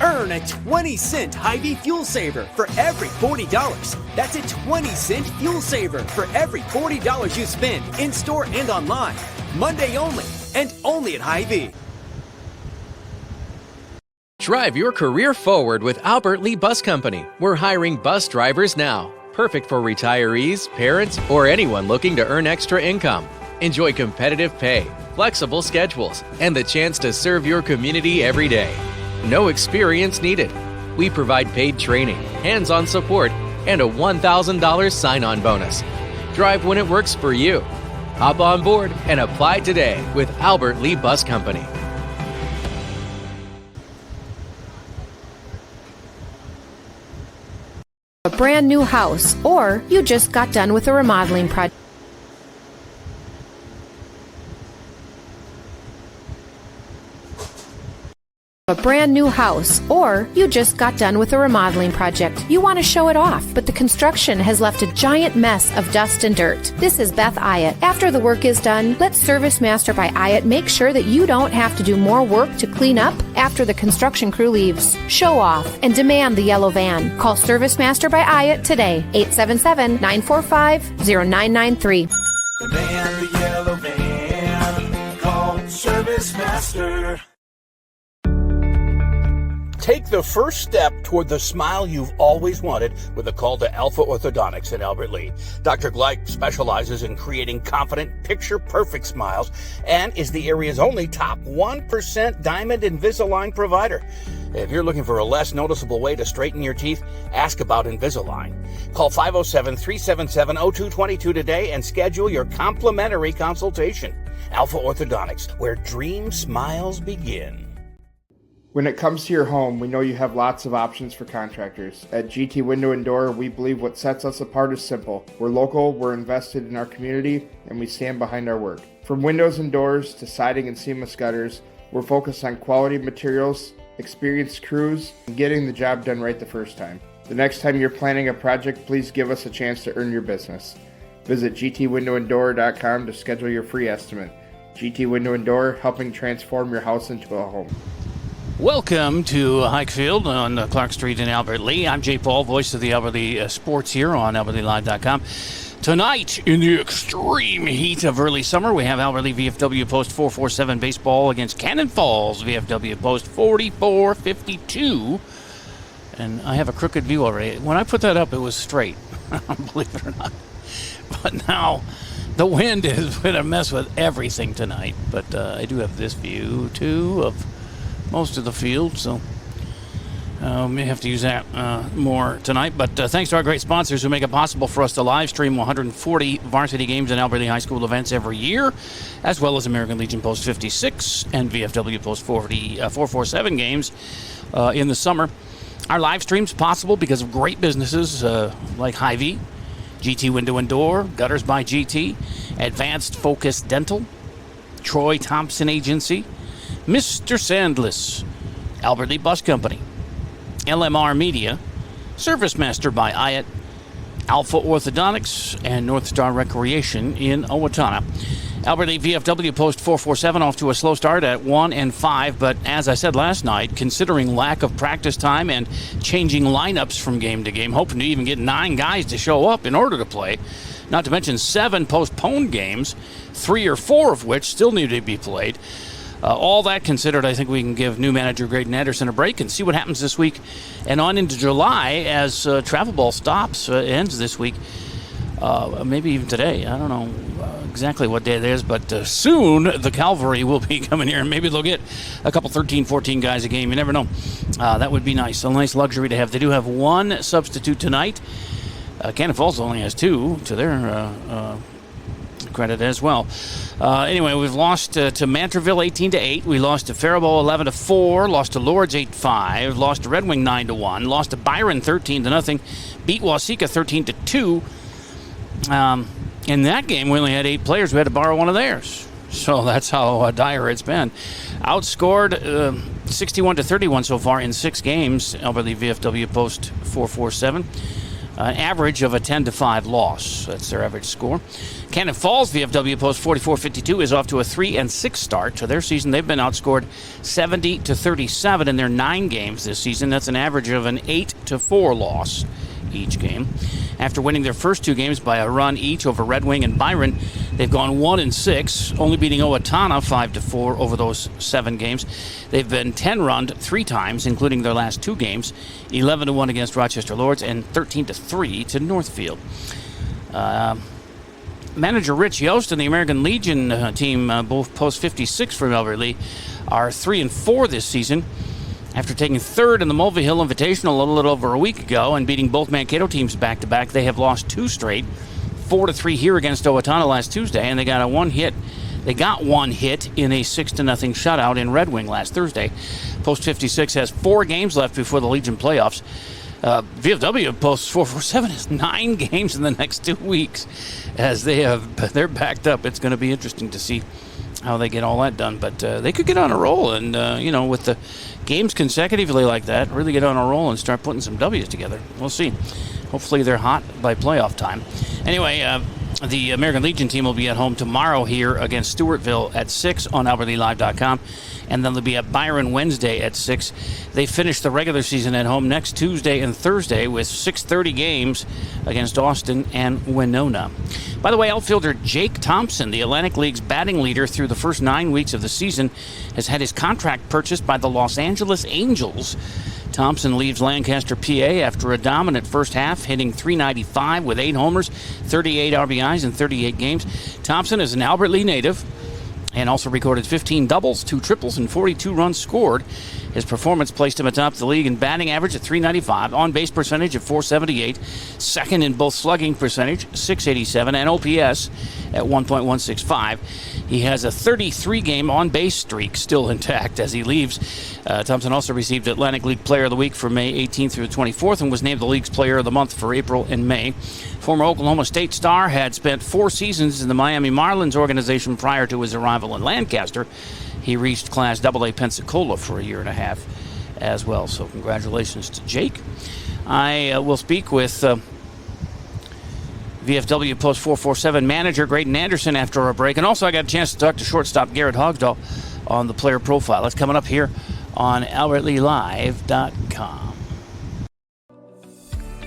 Earn a 20-cent Hy-Vee fuel saver for every $40. That's a 20-cent fuel saver for every $40 you spend in-store and online. Monday only, and only at Hy-Vee. Drive your career forward with Albert Lee Bus Company. We're hiring bus drivers now. Perfect for retirees, parents, or anyone looking to earn extra income. Enjoy competitive pay, flexible schedules, and the chance to serve your community every day. No experience needed. We provide paid training, hands-on support, and a $1,000 sign-on bonus. Drive when it works for you. Hop on board and apply today with Albert Lee Bus Company. A brand new house, or you just got done with a remodeling project. A brand new house, or you just got done with a remodeling project. You want to show it off, but the construction has left a giant mess of dust and dirt. This is Beth Ayatt. After the work is done, let Service Master by Ayatt make sure that you don't have to do more work to clean up after the construction crew leaves. Show off and demand the yellow van. Call Service Master by Ayatt today, 877-945-0993. Demand the yellow van. Call Service Master. Take the first step toward the smile you've always wanted with a call to Alpha Orthodontics in Albert Lea. Dr. Gleich specializes in creating confident, picture-perfect smiles and is the area's only top 1% Diamond Invisalign provider. If you're looking for a less noticeable way to straighten your teeth, ask about Invisalign. Call 507-377-0222 today and schedule your complimentary consultation. Alpha Orthodontics, where dream smiles begin. When it comes to your home, we know you have lots of options for contractors. At GT Window and Door, we believe what sets us apart is simple. We're local, we're invested in our community, and we stand behind our work. From windows and doors to siding and seamless gutters, we're focused on quality materials, experienced crews, and getting the job done right the first time. The next time you're planning a project, please give us a chance to earn your business. Visit gtwindowanddoor.com to schedule your free estimate. GT Window and Door, helping transform your house into a home. Welcome to Hike Field on Clark Street in Albert Lea. I'm Jay Paul, voice of the Albert Lea Sports here on AlbertLeaLive.com. Tonight, in the extreme heat of early summer, we have Albert Lea VFW Post 447 baseball against Cannon Falls VFW Post 44-52. And I have a crooked view already. When I put that up, it was straight, believe it or not. But now, the wind is going to mess with everything tonight. But I do have this view, too, of most of the field, so may have to use that more tonight. But thanks to our great sponsors who make it possible for us to live stream 140 varsity games and Albert Lea High School events every year, as well as American Legion Post 56 and VFW Post 447 games in the summer. Our live stream's possible because of great businesses like Hy-Vee, GT Window and Door, Gutters by GT, Advanced Focus Dental, Troy Thompson Agency, Mr. Sandless, Albert Lea Bus Company, LMR Media, Service Master by Ayatt, Alpha Orthodontics, and North Star Recreation in Owatonna. Albert Lea VFW Post 447 off to a slow start at 1-5, but as I said last night, considering lack of practice time and changing lineups from game to game, hoping to even get 9 guys to show up in order to play, not to mention 7 postponed games, 3 or 4 of which still need to be played. All that considered, I think we can give new manager Graydon Anderson a break and see what happens this week and on into July as travel ball stops, ends this week, maybe even today. I don't know exactly what day it is, but soon the Calvary will be coming here, and maybe they'll get a couple 13, 14 guys a game. You never know. That would be nice. A nice luxury to have. They do have 1 substitute tonight. Cannon Falls only has 2 to their credit as well. Anyway, we've lost to Mantorville 18-8. We lost to Faribault 11-4. Lost to Lourdes 8-5. Lost to Red Wing 9-1. Lost to Byron 13-0. Beat Waseca 13-2. In that game, we only had 8 players. We had to borrow one of theirs. So that's how dire it's been. Outscored 61-31 so far in 6 games. Albert Lea VFW Post 447. an average of a 10-5 loss. That's their average score. Cannon Falls VFW Post 44-52 is off to a 3-6 start to their season. They've been outscored 70-37 in their 9 games this season. That's an average of an 8-4 loss each game. After winning their first 2 games by a run each over Red Wing and Byron, they've gone 1-6, only beating Owatonna 5-4 over those 7 games. They've been 10-runned 3 times, including their last 2 games, 11-1 against Rochester Lords and 13-3 to Northfield. Manager Rich Yost and the American Legion team, both post 56 from Albert Lee, are 3-4 this season. After taking third in the Mulvihill Invitational a little over a week ago and beating both Mankato teams back-to-back, they have lost 2 straight, 4-3 here against Owatonna last Tuesday, and they got one hit in a 6-0 shutout in Red Wing last Thursday. Post 56 has 4 games left before the Legion playoffs. VFW Post 447 has 9 games in the next 2 weeks. As they're backed up, it's going to be interesting to see how they get all that done. But they could get on a roll, and with the games consecutively like that, really get on a roll and start putting some W's together. We'll see. Hopefully they're hot by playoff time. Anyway, the American Legion team will be at home tomorrow here against Stewartville at 6 on AlbertLeeLive.com, and then they'll be at Byron Wednesday at 6. They finish the regular season at home next Tuesday and Thursday with 6:30 games against Austin and Winona. By the way, outfielder Jake Thompson, the Atlantic League's batting leader through the first 9 weeks of the season, has had his contract purchased by the Los Angeles Angels. Thompson leaves Lancaster, PA after a dominant first half, hitting .395 with 8 homers, 38 RBIs in 38 games. Thompson is an Albert Lee native and also recorded 15 doubles, 2 triples, and 42 runs scored. His performance placed him atop the league in batting average at .395, on-base percentage of .478, second in both slugging percentage, .687, and OPS at 1.165. He has a 33-game on-base streak still intact as he leaves. Thompson also received Atlantic League Player of the Week for May 18th through the 24th and was named the league's Player of the Month for April and May. Former Oklahoma State star had spent 4 seasons in the Miami Marlins organization prior to his arrival in Lancaster. He reached Class AA Pensacola for a year and a half as well. So congratulations to Jake. I will speak with VFW Post 447 manager Graydon Anderson after a break. And also I got a chance to talk to shortstop Garrett Hogdahl on the player profile. That's coming up here on AlbertLeeLive.com.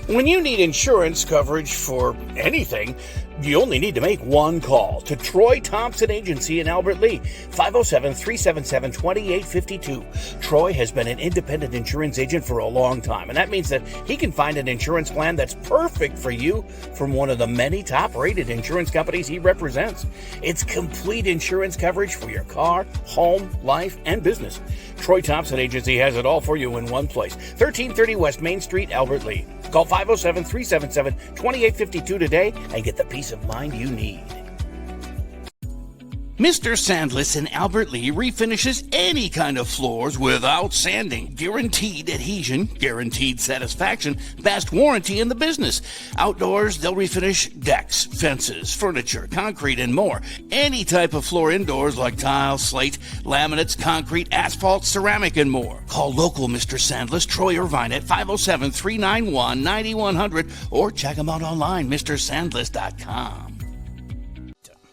When you need insurance coverage for anything, you only need to make one call to Troy Thompson Agency in Albert Lee, 507-377-2852. Troy has been an independent insurance agent for a long time, and that means that he can find an insurance plan that's perfect for you from one of the many top-rated insurance companies he represents. It's complete insurance coverage for your car, home, life, and business. Troy Thompson Agency has it all for you in one place, 1330 West Main Street, Albert Lee. Call 507-377-2852 today and get the peace of mind you need. Mr. Sandless in Albert Lee refinishes any kind of floors without sanding. Guaranteed adhesion, guaranteed satisfaction, best warranty in the business. Outdoors, they'll refinish decks, fences, furniture, concrete, and more. Any type of floor indoors like tile, slate, laminates, concrete, asphalt, ceramic, and more. Call local Mr. Sandless, Troy Irvine at 507-391-9100 or check them out online, MrSandless.com.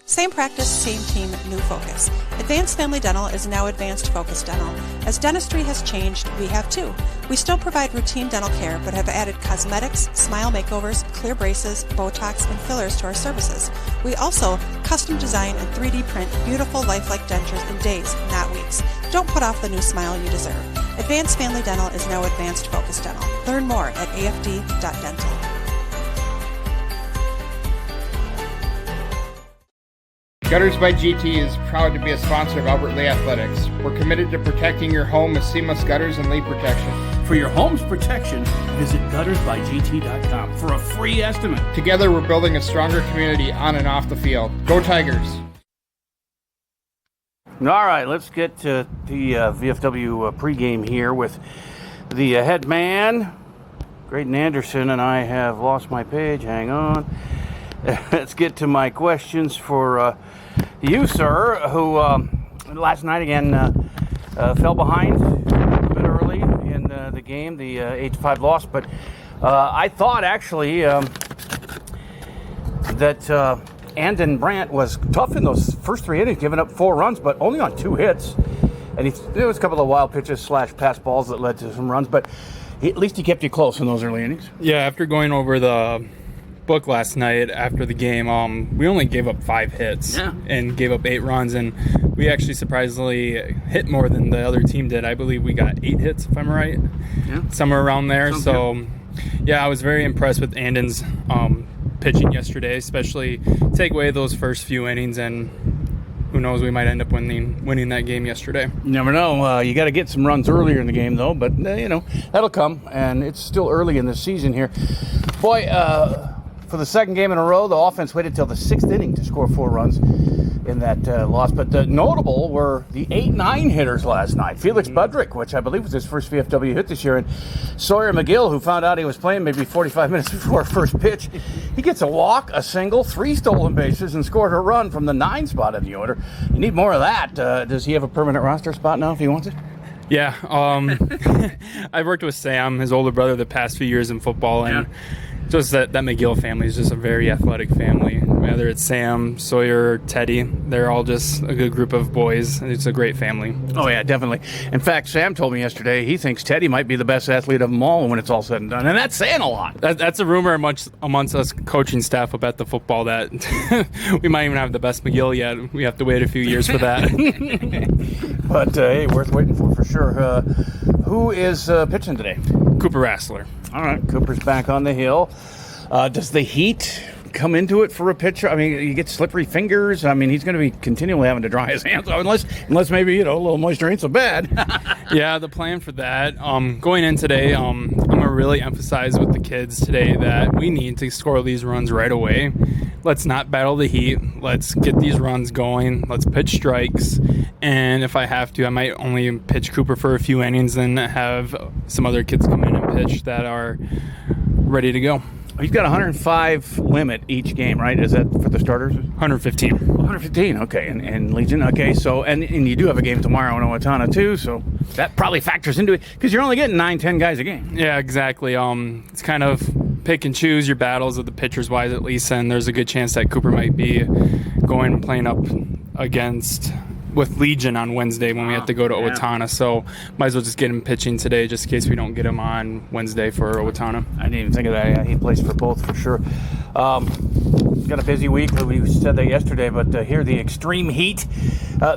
Same practice, same team, new focus. Advanced Family Dental is now Advanced Focus Dental. As dentistry has changed, we have too. We still provide routine dental care, but have added cosmetics, smile makeovers, clear braces, Botox, and fillers to our services. We also custom design and 3D print beautiful lifelike dentures in days, not weeks. Don't put off the new smile you deserve. Advanced Family Dental is now Advanced Focus Dental. Learn more at afd.dental. Gutters by GT is proud to be a sponsor of Albert Lee Athletics. We're committed to protecting your home with seamless gutters and leak protection. For your home's protection, visit guttersbygt.com for a free estimate. Together, we're building a stronger community on and off the field. Go Tigers! All right, let's get to the VFW pregame here with the head man, Graydon Anderson, and I have lost my page. Hang on. Let's get to my questions for you, sir, who last night again fell behind a bit early in the game, the 8-5 loss. But I thought actually that Andon Brandt was tough in those first 3 innings, giving up 4 runs, but only on 2 hits. And there was a couple of wild pitches / pass balls that led to some runs, but at least he kept you close in those early innings. Yeah, after going over the book last night after the game, we only gave up 5 hits and gave up 8 runs, and we actually surprisingly hit more than the other team did. I believe we got 8 hits, if I'm right, somewhere around there. Yeah, I was very impressed with Andon's pitching yesterday, especially take away those first few innings, and who knows, we might end up winning that game yesterday. You never know. You got to get some runs earlier in the game, though, but, that'll come, and it's still early in the season here. Boy, for the second game in a row, the offense waited till the 6th inning to score 4 runs in that loss. But notable were the 8-9 hitters last night. Felix Budrick, which I believe was his first VFW hit this year, and Sawyer McGill, who found out he was playing maybe 45 minutes before first pitch. He gets a walk, a single, 3 stolen bases, and scored a run from the 9 spot in the order. You need more of that. Does he have a permanent roster spot now if he wants it? Yeah, I've worked with Sam, his older brother, the past few years in football, and just that McGill family is just a very athletic family. Whether it's Sam, Sawyer, Teddy, they're all just a good group of boys. It's a great family. Oh, yeah, definitely. In fact, Sam told me yesterday he thinks Teddy might be the best athlete of them all when it's all said and done, and that's saying a lot. That's a rumor amongst us coaching staff up at the football that we might even have the best McGill yet. We have to wait a few years for that. But, hey, worth waiting for sure. Who is pitching today? Cooper Rassler. All right, Cooper's back on the hill. Does the heat come into it for a pitcher? I mean, you get slippery fingers. I mean, he's going to be continually having to dry his hands off, unless maybe, a little moisture ain't so bad. Yeah, the plan for that, going in today, I'm going to really emphasize with the kids today that we need to score these runs right away. Let's not battle the heat. Let's get these runs going. Let's pitch strikes. And if I have to, I might only pitch Cooper for a few innings and have some other kids come in and pitch that are ready to go. You've got 105 limit each game, right? Is that for the starters? 115. 115, okay. And Legion, okay. So, and you do have a game tomorrow in Owatonna, too, so that probably factors into it, because you're only getting 9-10 guys a game. Yeah, exactly. It's kind of pick and choose your battles of the pitchers-wise, at least, and there's a good chance that Cooper might be going and playing up with Legion on Wednesday when we have to go to Owatonna, so might as well just get him pitching today just in case we don't get him on Wednesday for Owatonna. I didn't even think of that. Yeah, he plays for both for sure. Got a busy week. We said that yesterday, but here the extreme heat.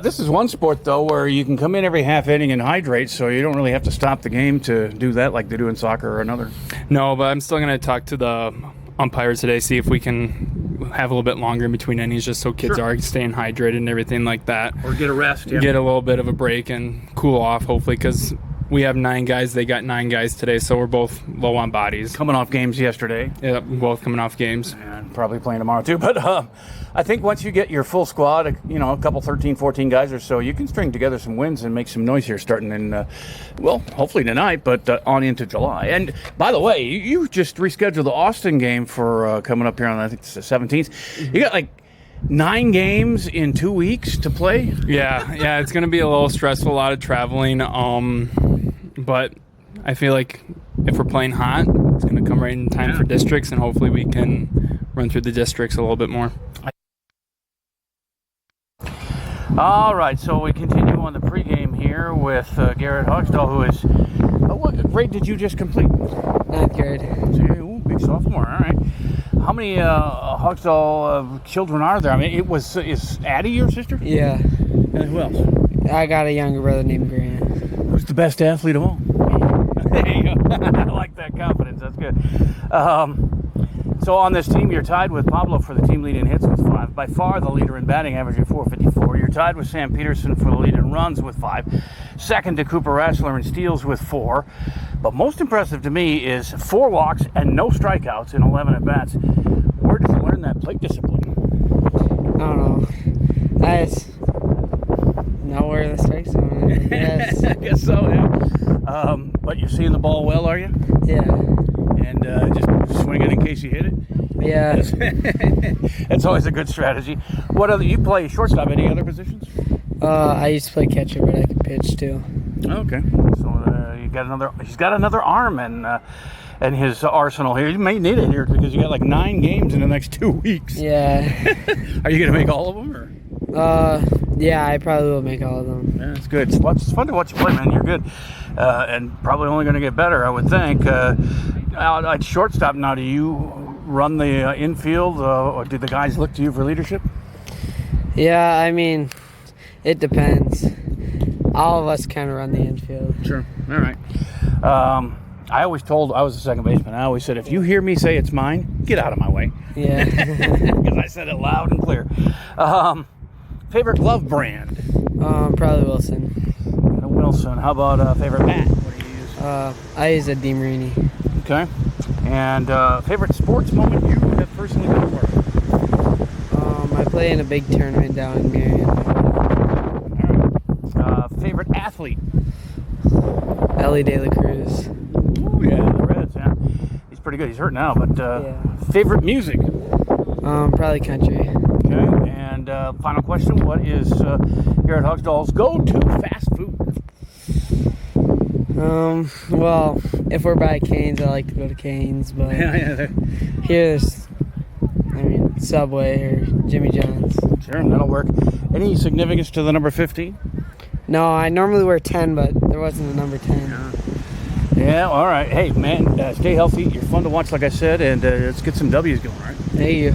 This is one sport, though, where you can come in every half inning and hydrate, so you don't really have to stop the game to do that like they do in soccer or another. No, but I'm still going to talk to the umpires today, see if we can have a little bit longer in between innings just so kids are staying hydrated and everything like that. Or get a rest. Yeah. Get a little bit of a break and cool off, hopefully, because we have 9 guys. They got 9 guys today, so we're both low on bodies. Coming off games yesterday. Yeah, both coming off games. And probably playing tomorrow, too. But I think once you get your full squad, a couple 13, 14 guys or so, you can string together some wins and make some noise here starting in, hopefully tonight, but on into July. And, by the way, you just rescheduled the Austin game for coming up here on, I think it's the 17th. You got, 9 games in 2 weeks to play? Yeah, it's going to be a little stressful, a lot of traveling, but I feel like if we're playing hot, it's going to come right in time for districts, and hopefully we can run through the districts a little bit more. All right, so we continue on the pregame here with Garrett Hogstall, who is... what grade did you just complete? 9th grade. Ooh, big sophomore, all right. How many Hogstall children are there? I mean, is Addie your sister? Yeah. And who else? I got a younger brother named Grant. Who's the best athlete of all? There you go. I like that confidence. That's good. So on this team, you're tied with Pablo for the team lead in hits with 5. By far the leader in batting, averaging .454. You're tied with Sam Peterson for the lead in runs with 5. Second to Cooper Rassler in steals with 4. But most impressive to me is 4 walks and no strikeouts in 11 at-bats. Where did you learn that plate discipline? I don't know. I just know where the strikes are. Yes. I guess so, yeah. But you're seeing the ball well, are you? Yeah. And just swing it in case you hit it? Yeah. It's always a good strategy. What other? You play shortstop? Any other positions? I used to play catcher, but I can pitch too. Okay. So he's got another arm, and and his arsenal here. You may need it here because you got like 9 games in the next 2 weeks. Yeah. Are you going to make all of them? Or? Yeah, I probably will make all of them. Yeah, it's good. It's fun to watch you play, man. You're good. And probably only going to get better, I would think. At shortstop now, do you run the infield, or do the guys look to you for leadership? Yeah, I mean, it depends. All of us kind of run the infield. Sure. All right. I always told, I was a second baseman, I always said, if you hear me say it's mine, get out of my way. Yeah. Because I said it loud and clear. Favorite glove brand? Probably Wilson. Wilson. How about favorite bat? What do you use? I use a DeMarini. Okay. And favorite sports moment you have personally been a part of? I play in a big tournament down in Marion. All right. Favorite athlete? Ellie De La Cruz. Oh, yeah, the Reds, yeah. He's pretty good. He's hurt now, but favorite music? Probably country. Okay. And final question, what is Garrett Hogsdall's go-to fast food? Well, if we're by Cane's, I like to go to Cane's, but here's, Subway or Jimmy John's. Sure, that'll work. Any significance to the number 15? No, I normally wear 10, but there wasn't a number 10. Yeah, all right. Hey, man, stay healthy. You're fun to watch, like I said, and let's get some W's going, all right? Thank you.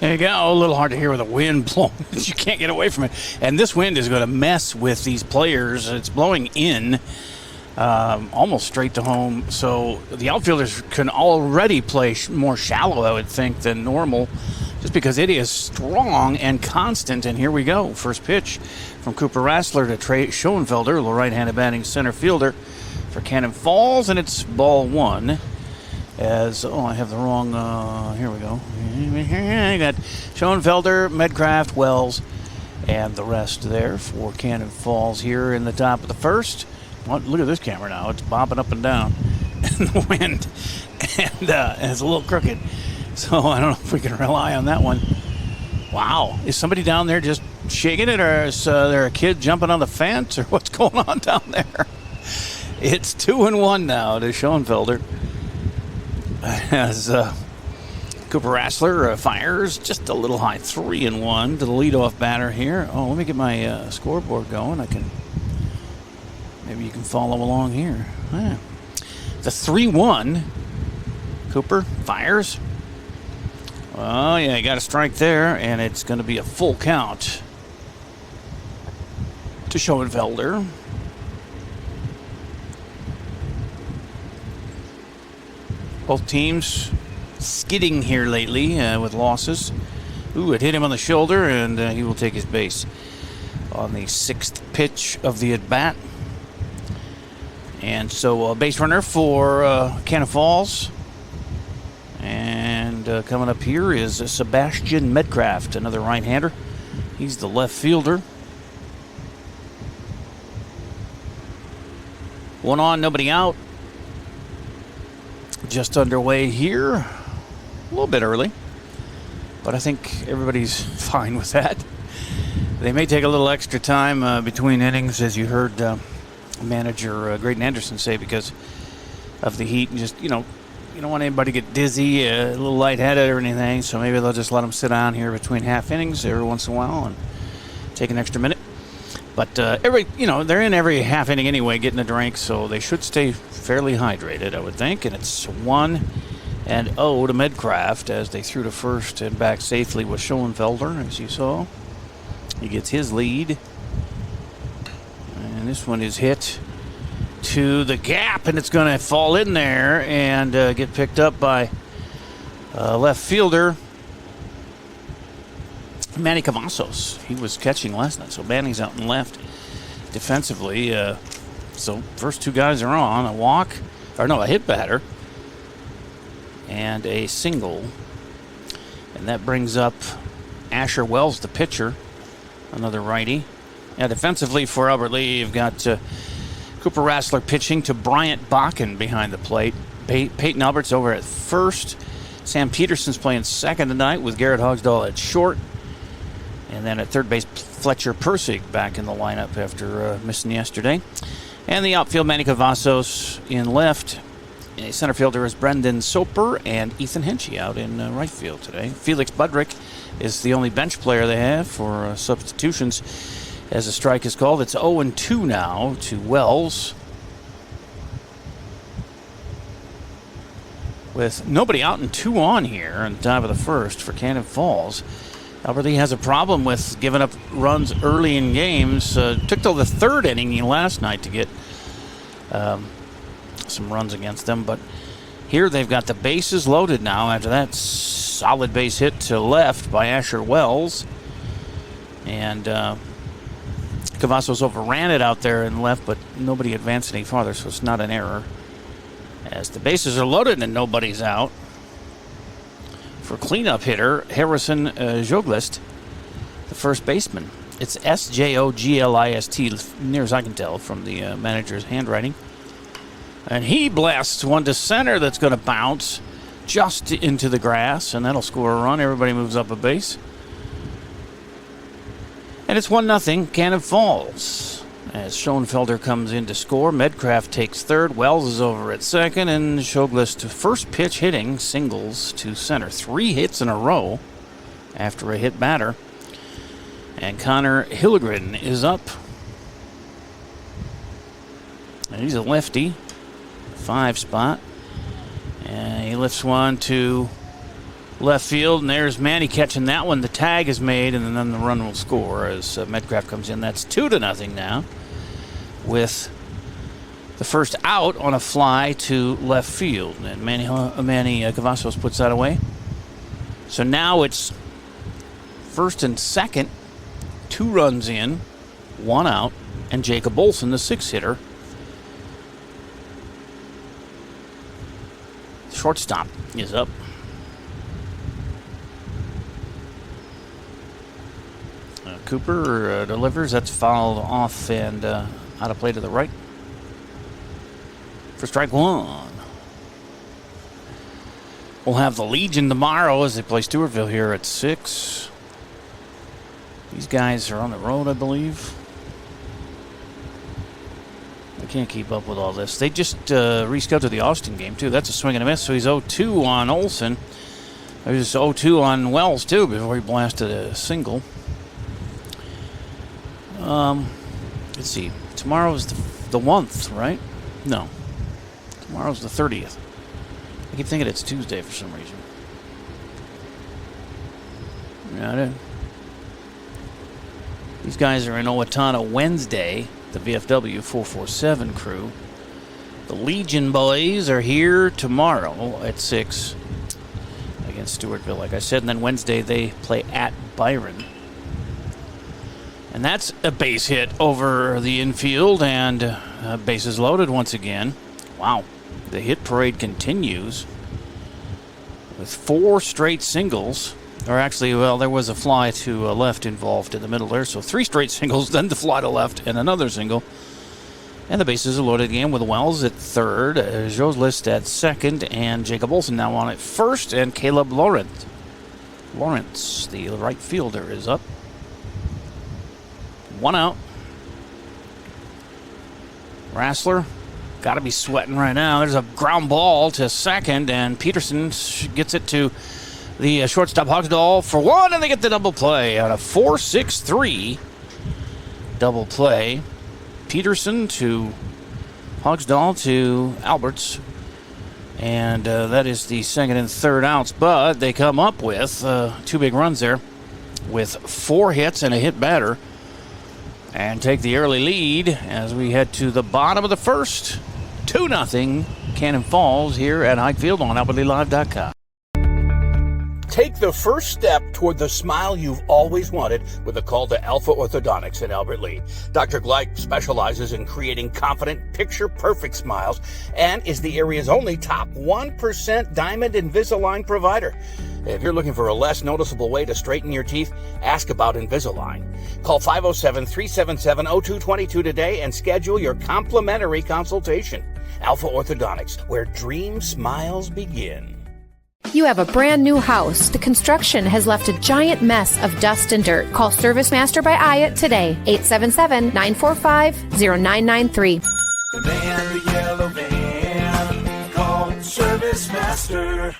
There you go. A little hard to hear with the wind blowing. You can't get away from it. And this wind is going to mess with these players. It's blowing in almost straight to home. So the outfielders can already play more shallow, I would think, than normal, just because it is strong and constant. And here we go. First pitch from Cooper Rassler to Trey Schoenfelder, the right-handed batting center fielder for Cannon Falls, and it's ball 1. I have the wrong, here we go. I got Schoenfelder, Medcraft, Wells, and the rest there for Cannon Falls here in the top of the first. Well, look at this camera now. It's bobbing up and down in the wind, and it's a little crooked. So I don't know if we can rely on that one. Wow. Is somebody down there just shaking it, or is there a kid jumping on the fence, or what's going on down there? It's 2-1 now to Schoenfelder. As Cooper Rassler fires just a little high, 3-1 to the leadoff batter here. Oh, let me get my scoreboard going. Maybe you can follow along here. Yeah. The 3-1. Cooper fires. Oh, yeah, he got a strike there, and it's going to be a full count to Schoenfelder. Both teams skidding here lately with losses. Ooh, it hit him on the shoulder, and he will take his base on the 6th pitch of the at-bat. And so a base runner for Cannon Falls. And coming up here is Sebastian Medcraft, another right-hander. He's the left fielder. 1 on, nobody out. Just underway here. A little bit early, but I think everybody's fine with that. They may take a little extra time between innings, as you heard manager Graydon Anderson say, because of the heat, and just, you don't want anybody to get dizzy, a little lightheaded or anything, so maybe they'll just let them sit down here between half innings every once in a while and take an extra minute. But they're in every half inning anyway, getting a drink, so they should stay fairly hydrated, I would think. And it's 1-0 to Medcraft as they threw to first and back safely with Schoenfelder, as you saw. He gets his lead. And this one is hit to the gap, and it's going to fall in there and get picked up by left fielder Manny Cavazos. He was catching last night, so Manny's out in left defensively. So first 2 guys are on. A hit batter and a single. And that brings up Asher Wells, the pitcher, another righty. Now defensively for Albert Lee, you've got Cooper Rassler pitching to Bryant Bakken behind the plate. Peyton Albert's over at first. Sam Peterson's playing second tonight with Garrett Hogsdall at short. And then at third base, Fletcher Persig back in the lineup after missing yesterday. And the outfield, Manny Cavazos in left. Center fielder is Brendan Soper and Ethan Henchy out in right field today. Felix Budrick is the only bench player they have for substitutions as a strike is called. It's 0-2 now to Wells, with nobody out and 2 on here on the top of the first for Cannon Falls. Albert Lee has a problem with giving up runs early in games. Took till the third inning last night to get some runs against them, but here they've got the bases loaded now after that solid base hit to left by Asher Wells, and Cavazos overran it out there and left, but nobody advanced any farther, so it's not an error. As the bases are loaded and nobody's out, for cleanup hitter Harrison Joglist, the first baseman. It's Sjoglist, near as I can tell from the manager's handwriting. And he blasts one to center that's going to bounce just into the grass, and that'll score a run. Everybody moves up a base. And it's 1-0, Cannon Falls. As Schoenfelder comes in to score, Medcraft takes third, Wells is over at second, and Joglist first pitch hitting singles to center. 3 hits in a row after a hit batter. And Connor Hillegren is up. And he's a lefty, 5 spot. And he lifts one to left field, and there's Manny catching that one. The tag is made, and then the run will score as Medcraft comes in. That's 2-0 now, with the first out on a fly to left field. And Manny Cavazos puts that away. So now it's first and second, 2 runs in, 1 out, and Jacob Olson, the 6-hitter. Shortstop is up. Cooper delivers. That's fouled off and out of play to the right for strike 1. We'll have the Legion tomorrow as they play Stewartville here at 6. These guys are on the road, I believe. I can't keep up with all this. They just rescheduled the Austin game, too. That's a swing and a miss, so he's 0-2 on Olson. He was 0-2 on Wells, too, before he blasted a single. Let's see. Tomorrow's the 1st, right? No. Tomorrow's the 30th. I keep thinking it's Tuesday for some reason. Yeah, these guys are in Owatonna Wednesday, the VFW 447 crew. The Legion boys are here tomorrow at 6 against Stewartville, like I said. And then Wednesday they play at Byron. And that's a base hit over the infield, and bases loaded once again. Wow. The hit parade continues with 4 straight singles. Or actually, well, there was a fly to left involved in the middle there. So 3 straight singles, then the fly to left, and another single. And the bases are loaded again with Wells at third, Joglist at second, and Jacob Olson now on at first, and Caleb Lawrence, the right fielder, is up. 1 out. Rassler got to be sweating right now. There's a ground ball to second, and Peterson gets it to the shortstop Hogsdall for 1, and they get the double play on a 4-6-3 double play. Peterson to Hogsdall to Alberts, and that is the second and third outs. But they come up with 2 big runs there with 4 hits and a hit batter, and take the early lead as we head to the bottom of the first. 2-0 Cannon Falls here at Hike Field on AlbertLeeLive.com. Take the first step toward the smile you've always wanted with a call to Alpha Orthodontics in Albert Lea. Dr. Gleich specializes in creating confident, picture-perfect smiles and is the area's only top 1% Diamond Invisalign provider. If you're looking for a less noticeable way to straighten your teeth, ask about Invisalign. Call 507-377-0222 today and schedule your complimentary consultation. Alpha Orthodontics, where dream smiles begin. You have a brand new house. The construction has left a giant mess of dust and dirt. Call Service Master by Ayat today, 877-945-0993. The man, the yellow van, call Master.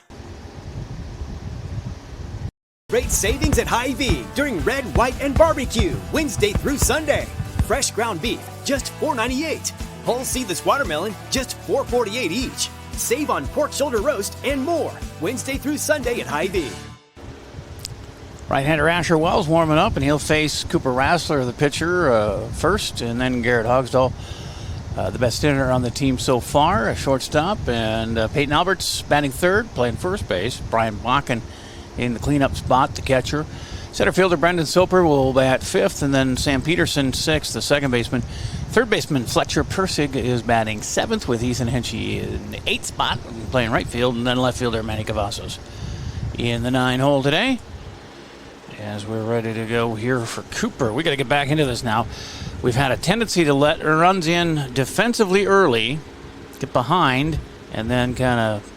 Great savings at Hy-Vee during Red, White, and Barbecue, Wednesday through Sunday. Fresh ground beef, just $4.98. Whole seedless watermelon, just $4.48 each. Save on pork shoulder roast and more, Wednesday through Sunday at Hy-Vee. Right-hander Asher Wells warming up, and he'll face Cooper Rassler, the pitcher, first, and then Garrett Hogsdall, the best hitter on the team so far, a shortstop, and Peyton Alberts batting third, playing first base. Brian Bakken in the cleanup spot, the catcher. Center fielder Brendan Soper will bat fifth, and then Sam Peterson sixth, the second baseman. Third baseman Fletcher Persig is batting seventh, with Ethan Henchy in the eighth spot, playing right field, and then left fielder Manny Cavazos in the 9-hole today. As we're ready to go here for Cooper, we got to get back into this now. We've had a tendency to let runs in defensively early, get behind, and then kind of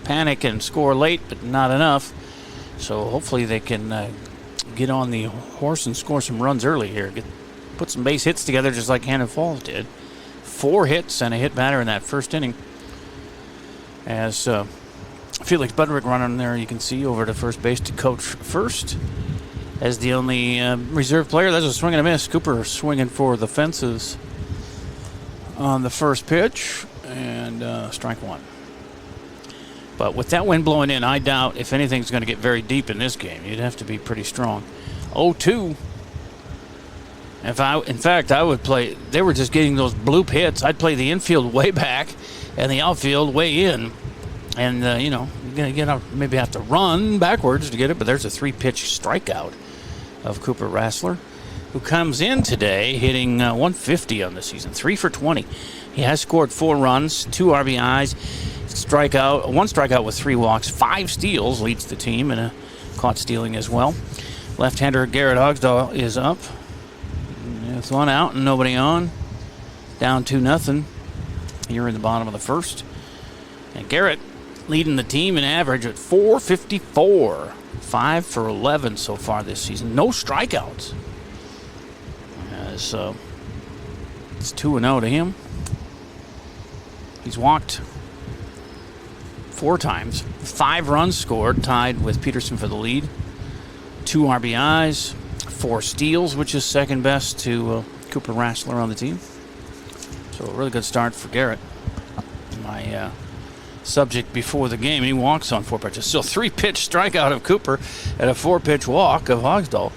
panic and score late, but not enough. So hopefully they can get on the horse and score some runs early here. Put some base hits together just like Cannon Falls did. 4 hits and a hit batter in that first inning. As Felix Budrick running there, you can see over to first base to coach first. As the only reserve player, that's a swing and a miss. Cooper swinging for the fences on the first pitch, and strike one. But with that wind blowing in, I doubt if anything's going to get very deep in this game. You'd have to be pretty strong. 0-2. In fact, I would play. They were just getting those bloop hits. I'd play the infield way back and the outfield way in. And, you're going to maybe have to run backwards to get it, but there's a 3-pitch strikeout of Cooper Rassler, who comes in today hitting 150 on the season, 3 for 20. He has scored 4 runs, 2 RBIs, one strikeout with 3 walks, 5 steals, leads the team, and caught stealing as well. Left-hander Garrett Hogsdall is up. It's 1 out and nobody on. Down 2-0 here in the bottom of the first. And Garrett leading the team in average at .454. 5 for 11 so far this season. No strikeouts. As it's 2-0 to him. He's walked 4 times. 5 runs scored, tied with Peterson for the lead. 2 RBIs, 4 steals, which is second best to Cooper Rassler on the team. So a really good start for Garrett. My subject before the game, and he walks on 4 pitches. So 3-pitch strikeout of Cooper and a 4-pitch walk of Hogsdall.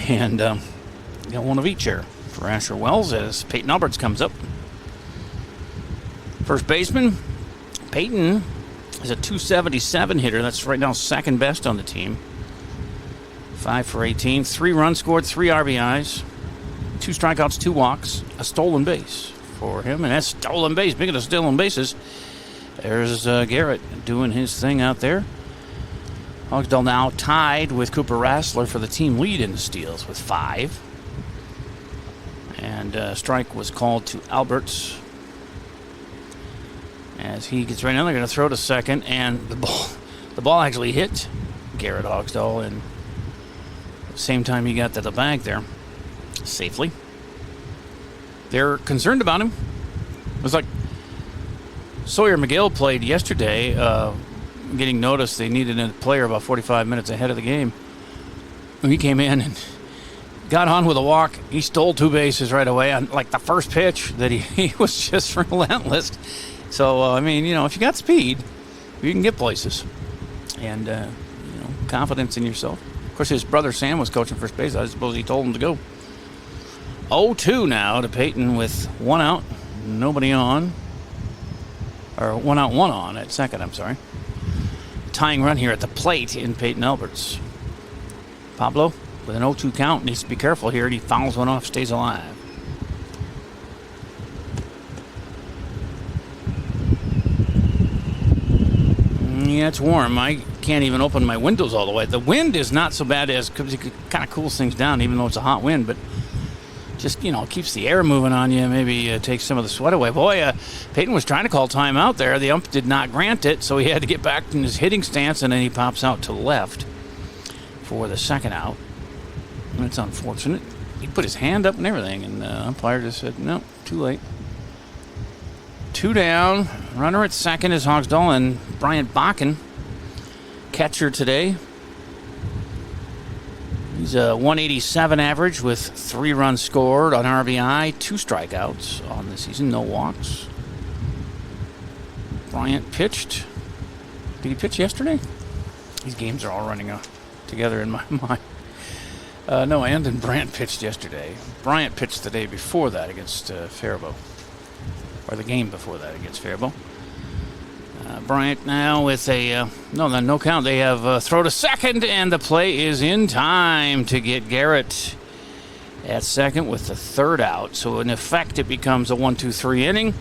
And got one of each here for Asher Wells as Peyton Alberts comes up. First baseman, Peyton is a .277 hitter. That's right now second best on the team. 5 for 18, 3 runs scored, 3 RBIs, 2 strikeouts, 2 walks, a stolen base for him. And that's stolen base. Speaking of stolen bases, there's Garrett doing his thing out there. Hogsdall now tied with Cooper Rassler for the team lead in the steals with 5. And strike was called to Alberts. As he gets right now, they're going to throw to second, and the ball actually hit Garrett Hogsdall, and at the same time he got to the bag there safely. They're concerned about him. It was like Sawyer McGill played yesterday, getting noticed they needed a player about 45 minutes ahead of the game. When he came in and got on with a walk, he stole 2 bases right away on like the first pitch that he was just relentless. So, if you got speed, you can get places. And, confidence in yourself. Of course, his brother Sam was coaching first base. I suppose he told him to go. 0-2 now to Peyton with 1 out, nobody on. Or 1 out, 1 on at second, I'm sorry. Tying run here at the plate in Peyton Alberts. Pablo with an 0-2 count needs to be careful here. He fouls one off, stays alive. Yeah, it's warm. I can't even open my windows all the way. The wind is not so bad as it kind of cools things down, even though it's a hot wind, but just, keeps the air moving on you, maybe takes some of the sweat away. Boy, Peyton was trying to call timeout there. The ump did not grant it, so he had to get back in his hitting stance, and then he pops out to left for the second out. That's unfortunate. He put his hand up and everything, and the umpire just said, no, too late. 2 down. Runner at second is Hogsdall, and Bryant Bakken, catcher today. He's a 187 average with 3 runs scored on RBI, 2 strikeouts on the season, no walks. Bryant pitched. Did he pitch yesterday? These games are all running together in my mind. No, Andon Brandt pitched yesterday. Bryant pitched the day before that against Faribault. Or the game before that against Faribault. Bryant now with a no count. They have throw to second, and the play is in time to get Garrett at second with the 3rd out. So in effect, it becomes a 1-2-3 inning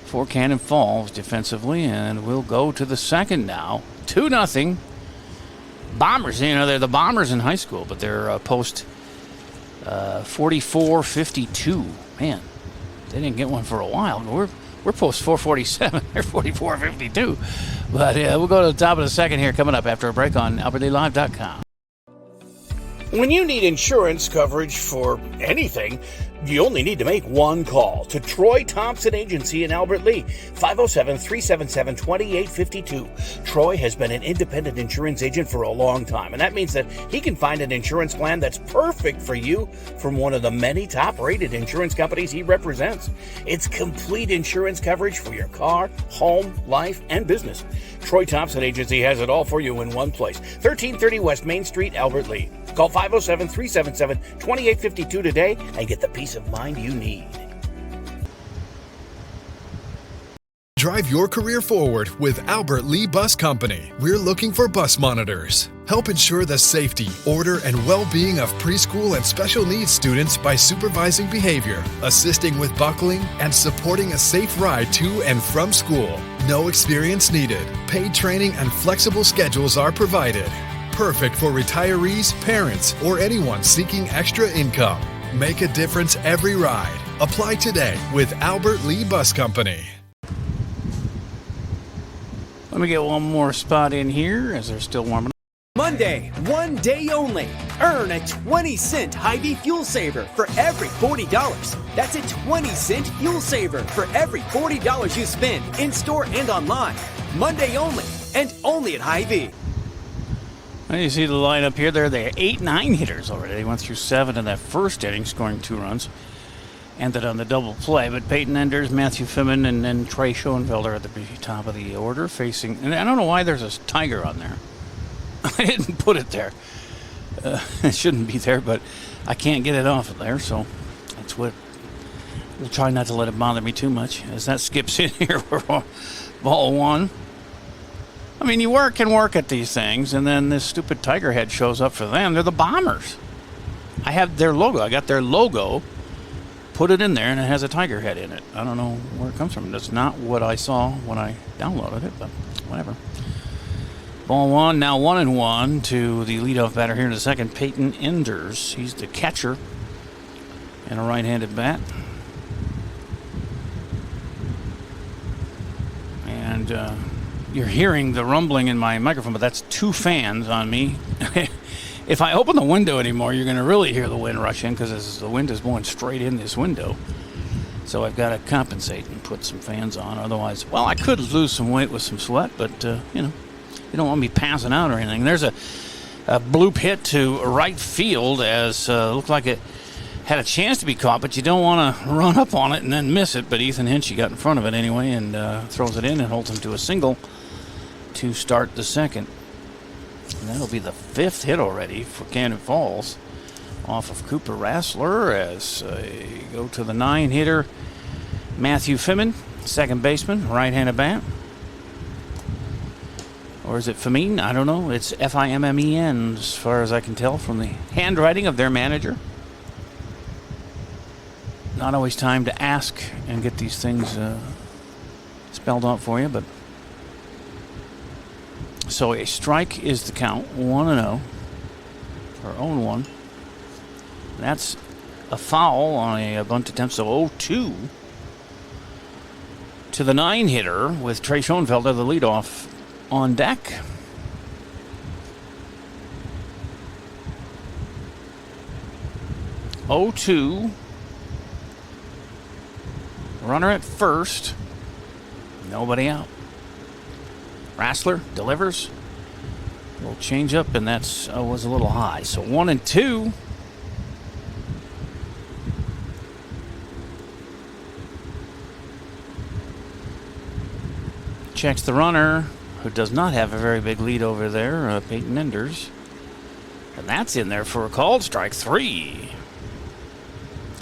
for Cannon Falls defensively, and we'll go to the 2nd now. 2-0. Bombers, they're the Bombers in high school, but they're post 44-52. Man, they didn't get one for a while. We're post 447. They're 44-52. But we'll go to the top of the 2nd here coming up after a break on AlbertLeeLive.com. When you need insurance coverage for anything, you only need to make one call to Troy Thompson Agency in Albert Lea, 507-377-2852. Troy has been an independent insurance agent for a long time, and that means that he can find an insurance plan that's perfect for you from one of the many top-rated insurance companies he represents. It's complete insurance coverage for your car, home, life, and business. Troy Thompson Agency has it all for you in one place, 1330 West Main Street, Albert Lea. Call 507-377-2852 today and get the peace of mind you need. Drive your career forward with Albert Lea Bus Company. We're looking for bus monitors. Help ensure the safety, order, and well-being of preschool and special needs students by supervising behavior, assisting with buckling, and supporting a safe ride to and from school. No experience needed. Paid training and flexible schedules are provided. Perfect for retirees, parents, or anyone seeking extra income. Make a difference every ride. Apply today with Albert Lea Bus Company. Let me get one more spot in here as they're still warming up. Monday, one day only. Earn a 20-cent Hy-Vee fuel saver for every $40. That's a 20-cent fuel saver for every $40 you spend in-store and online. Monday only, and only at Hy-Vee. Well, you see the lineup here. They're 8-9 hitters already. They went through 7 in that first inning, scoring 2 runs. Ended on the double play. But Peyton Enders, Matthew Fimmin, and then Trey Schoenfelder at the top of the order facing. And I don't know why there's a tiger on there. I didn't put it there. It shouldn't be there, but I can't get it off of there. So that's what. We'll try not to let it bother me too much as that skips in here for ball 1. I mean, you work at these things, and then this stupid tiger head shows up for them. They're the Bombers. I have their logo. I got their logo, put it in there, and it has a tiger head in it. I don't know where it comes from. That's not what I saw when I downloaded it, but whatever. Ball 1, now 1-1 to the leadoff batter here in the 2nd, Peyton Enders. He's the catcher and a right-handed bat. And you're hearing the rumbling in my microphone, but that's 2 fans on me. If I open the window anymore, you're going to really hear the wind rush in because the wind is blowing straight in this window. So I've got to compensate and put some fans on. Otherwise, well, I could lose some weight with some sweat, but, you don't want me passing out or anything. There's a bloop hit to right field as looked like it had a chance to be caught, but you don't want to run up on it and then miss it. But Ethan Hinchy got in front of it anyway and throws it in and holds him to a single to start the 2nd. And that'll be the 5th hit already for Cannon Falls off of Cooper Rassler as go to the 9-hitter, Matthew Fimmin, 2nd baseman, right-handed bat. Or is it Famine? I don't know. It's F-I-M-M-E-N as far as I can tell from the handwriting of their manager. Not always time to ask and get these things spelled out for you, but so a strike is the count, 1-0, or 0-1. That's a foul on a bunt attempt, so 0-2 to the 9-hitter with Trey Schoenfelder, the leadoff, on deck. Runner at first. Nobody out. Rassler delivers. A little change up, and that's was a little high. So 1-2. Checks the runner, who does not have a very big lead over there, Peyton Enders. And that's in there for a called strike 3.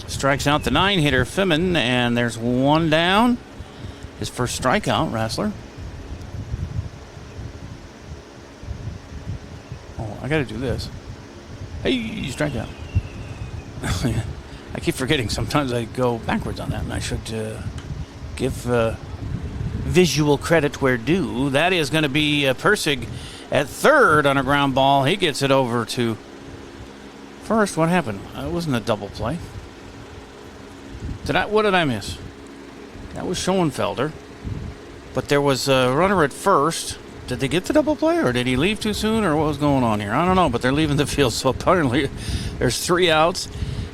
Strikes out the 9-hitter, Fiman, and there's one down. His first strikeout, Rassler. Oh, I got to do this. Hey, strike out. I keep forgetting. Sometimes I go backwards on that, and I should give visual credit where due. That is going to be Persig at third on a ground ball. He gets it over to first. What happened? It wasn't a double play. What did I miss? That was Schoenfelder. But there was a runner at first. Did they get the double play, or did he leave too soon, or what was going on here? I don't know, but they're leaving the field, so apparently there's 3 outs,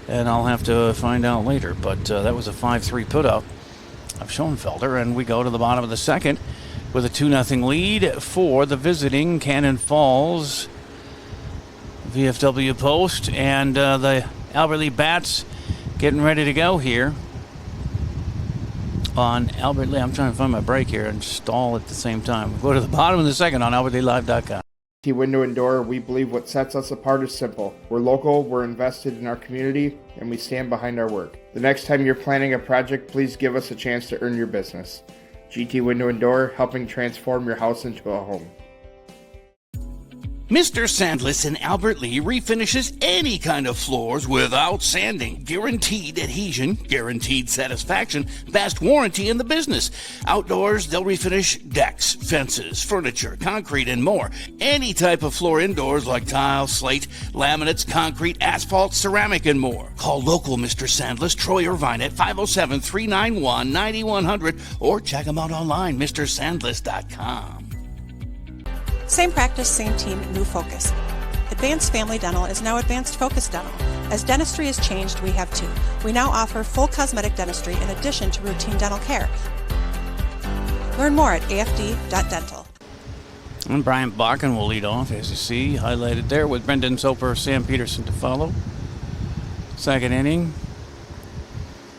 and I'll have to find out later. But that was a 5-3 putout of Schoenfelder, and we go to the bottom of the second with a 2-0 lead for the visiting Cannon Falls VFW Post, and the Albert Lea Bats getting ready to go here on Albert Lea. I'm trying to find my break here and stall at the same time. We'll go to the bottom of the second on AlbertLeaLive.com. Window and Door, we believe what sets us apart is simple. We're local, we're invested in our community, and we stand behind our work. The next time you're planning a project, please give us a chance to earn your business. GT Window and Door, helping transform your house into a home. Mr. Sandless in Albert Lea refinishes any kind of floors without sanding. Guaranteed adhesion, guaranteed satisfaction, best warranty in the business. Outdoors, they'll refinish decks, fences, furniture, concrete, and more. Any type of floor indoors like tile, slate, laminates, concrete, asphalt, ceramic, and more. Call local Mr. Sandless, Troy Irvine at 507-391-9100 or check him out online, MrSandless.com. Same practice, same team, new focus. Advanced Family Dental is now Advanced Focus Dental. As dentistry has changed, we have too. We now offer full cosmetic dentistry in addition to routine dental care. Learn more at afd.dental. And Brian Bakken will lead off, as you see, highlighted there with Brendan Soper, Sam Peterson to follow. Second inning.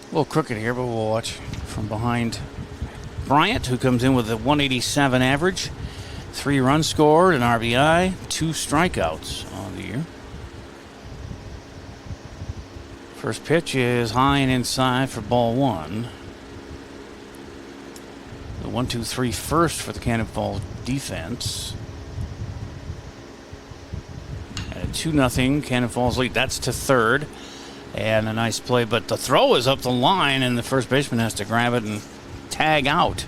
A little crooked here, but we'll watch from behind Bryant, who comes in with a 187 average. 3 runs scored, an RBI, 2 strikeouts on the year. First pitch is high and inside for ball 1. The 1-2-3 first for the Cannon Falls defense. And a 2-0 Cannon Falls lead. That's to third. And a nice play, but the throw is up the line, and the first baseman has to grab it and tag out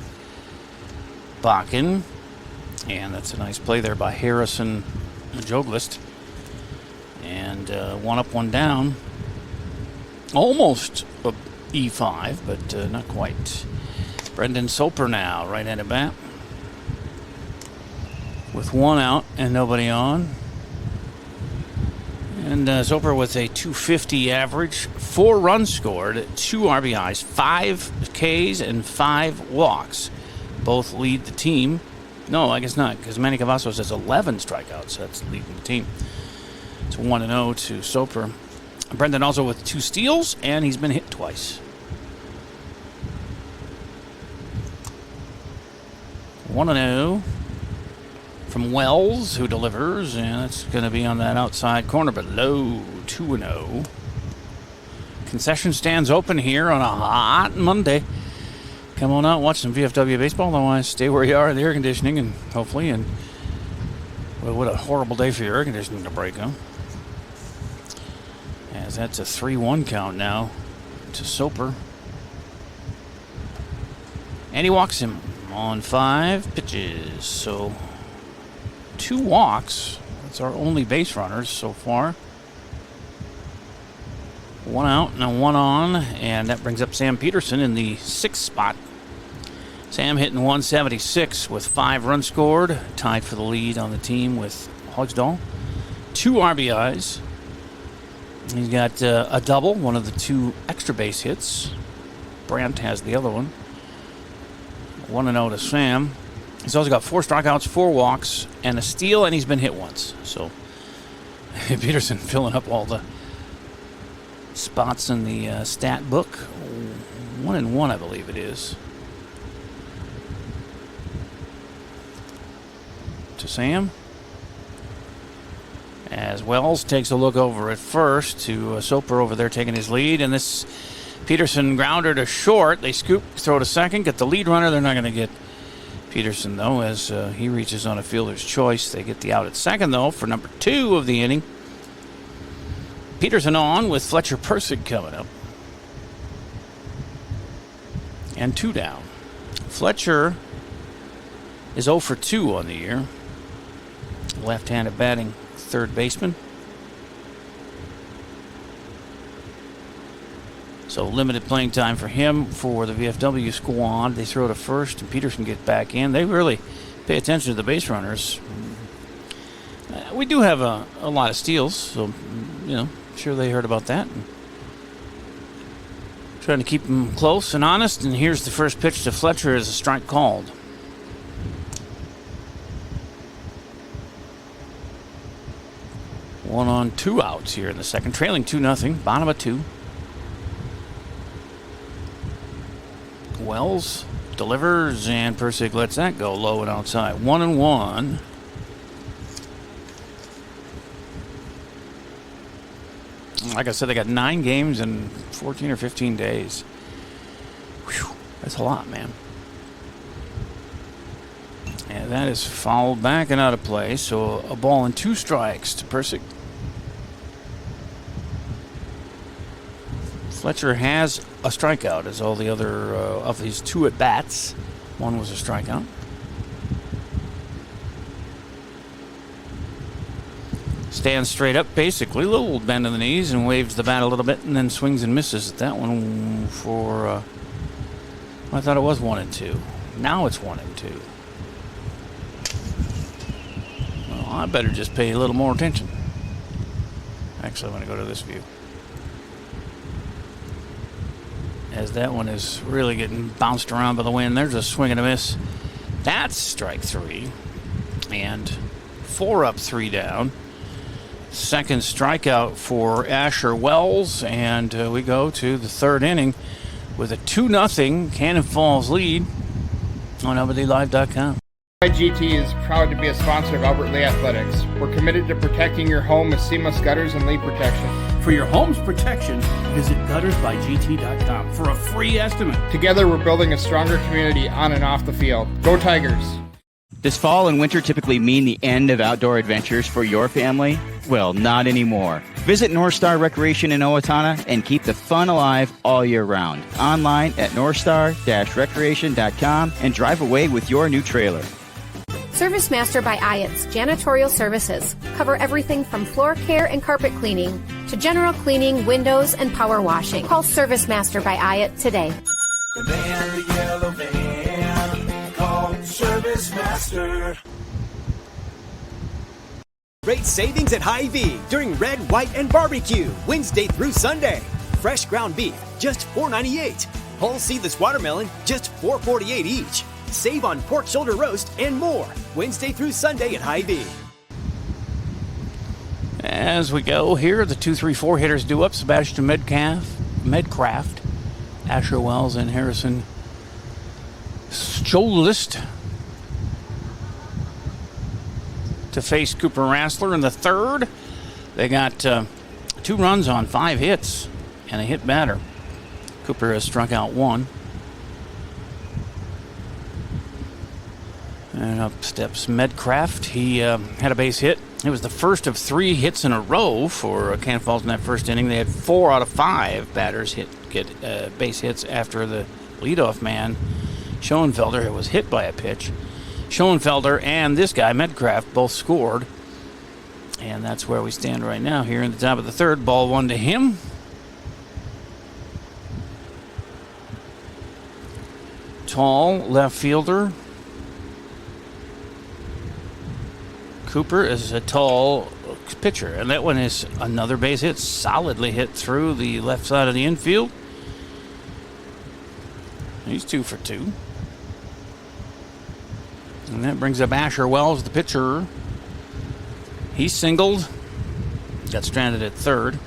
Bakken. And that's a nice play there by Harrison Joglist. And 1 up, 1 down. Almost a E5, but not quite. Brendan Soper now, right-handed bat. With 1 out and nobody on. And Soper with a 250 average. 4 runs scored, 2 RBIs, 5 Ks, and 5 walks. Both lead the team. No, I guess not, because Manny Cavazos has 11 strikeouts. That's leading the team. It's 1-0 to Soper. Brendan also with 2 steals, and he's been hit twice. 1-0 from Wells, who delivers, and that's going to be on that outside corner, but low. 2-0. Concession stands open here on a hot Monday. Come on out, watch some VFW baseball. Otherwise, stay where you are in the air conditioning, and hopefully, and well, what a horrible day for your air conditioning to break, huh? As that's a 3-1 count now to Soper. And he walks him on 5 pitches. So 2 walks. That's our only base runners so far. 1 out and a 1 on, and that brings up Sam Peterson in the 6th spot. Sam hitting 176 with 5 runs scored, tied for the lead on the team with Hogsdall. 2 RBIs. He's got a double, one of the 2 extra base hits. Brandt has the other one. 1-0 to Sam. He's also got 4 strikeouts, 4 walks, and a steal, and he's been hit once. So Peterson filling up all the spots in the stat book. 1-1, I believe it is. To Sam. As Wells takes a look over at first to Soper over there taking his lead. And this Peterson grounder to short. They scoop, throw to second, get the lead runner. They're not going to get Peterson, though, as he reaches on a fielder's choice. They get the out at second, though, for number 2 of the inning. Peterson on with Fletcher Persig coming up. And 2 down. Fletcher is 0 for 2 on the year. Left-handed batting third baseman. So limited playing time for him for the VFW squad. They throw to first, and Peterson gets back in. They really pay attention to the base runners. We do have a lot of steals, so, you know, I'm sure they heard about that. Trying to keep them close and honest, and here's the first pitch to Fletcher as a strike called. One on, 2 outs here in the second, trailing 2-0, bottom of 2. Wells delivers, and Persig lets that go low and outside. 1-1. Like I said, they got 9 games in 14 or 15 days. Whew, that's a lot, man. And that is fouled back and out of play. So a ball and 2 strikes to Persig. Fletcher has a strikeout, as all the other of his 2 at-bats. 1 was a strikeout. Stands straight up, basically, a little bend in the knees, and waves the bat a little bit, and then swings and misses at that one for, I thought it was 1-2. Now it's 1-2. Well, I better just pay a little more attention. Actually, I'm going to go to this view, as that one is really getting bounced around by the wind. There's a swing and a miss. That's strike 3. And 4 up, 3 down. Second strikeout for Asher Wells. And we go to the 3rd inning with a 2-0 Cannon Falls lead on AlbertLeeLive.com. GT is proud to be a sponsor of Albert Lee Athletics. We're committed to protecting your home with seamless gutters and leak protection. For your home's protection, visit guttersbygt.com for a free estimate. Together, we're building a stronger community on and off the field. Go Tigers! Does fall and winter typically mean the end of outdoor adventures for your family? Well, not anymore. Visit North Star Recreation in Owatonna and keep the fun alive all year round. Online at northstar-recreation.com and drive away with your new trailer. Service Master by Ayat's Janitorial Services cover everything from floor care and carpet cleaning to general cleaning, windows, and power washing. Call Service Master by Ayat today. The van, the yellow van, call Service Master. Great savings at Hy-Vee during Red, White, and Barbecue, Wednesday through Sunday. Fresh ground beef, just $4.98. Whole seedless watermelon, just $4.48 each. Save on pork shoulder roast and more, Wednesday through Sunday at Hy-Vee. As we go here, the 2-3-4 hitters due up. Sebastian Medcraft, Asher Wells, and Harrison Scholist to face Cooper Rassler in the 3rd. They got 2 runs on 5 hits and a hit batter. Cooper has struck out 1. And up steps Medcraft. He had a base hit. It was the first of 3 hits in a row for Cannon Falls in that first inning. They had 4 out of 5 batters get base hits after the leadoff man, Schoenfelder, was hit by a pitch. Schoenfelder and this guy, Medcraft, both scored. And that's where we stand right now here in the top of the 3rd. Ball 1 to him. Tall left fielder. Cooper is a tall pitcher, and that one is another base hit, solidly hit through the left side of the infield. He's 2 for 2. And that brings up Asher Wells, the pitcher. He singled. Got stranded at third.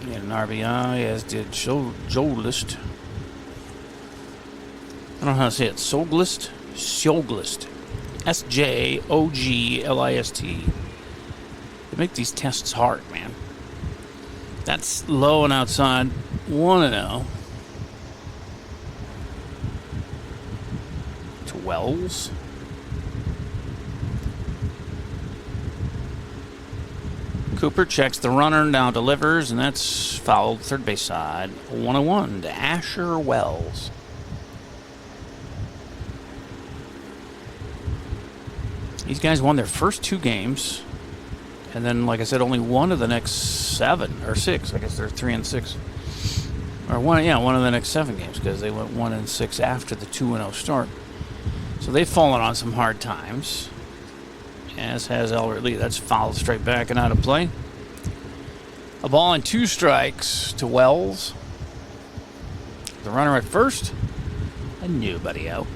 He had an RBI, as did Joglist. I don't know how to say it. Soglist? Sjoglist. Sjoglist. They make these tests hard, man. That's low and outside. 1-0. To Wells. Cooper checks the runner, now delivers, and that's fouled third base side. 1-1 to Asher Wells. These guys won their first 2 games, and then, like I said, only one of the next 7 or 6. I guess they're 3-6, or one of the next 7 games because they went 1-6 after the 2-0 start. So they've fallen on some hard times, as has Albert Lee. That's fouled straight back and out of play. A ball and 2 strikes to Wells. The runner at first, and nobody out.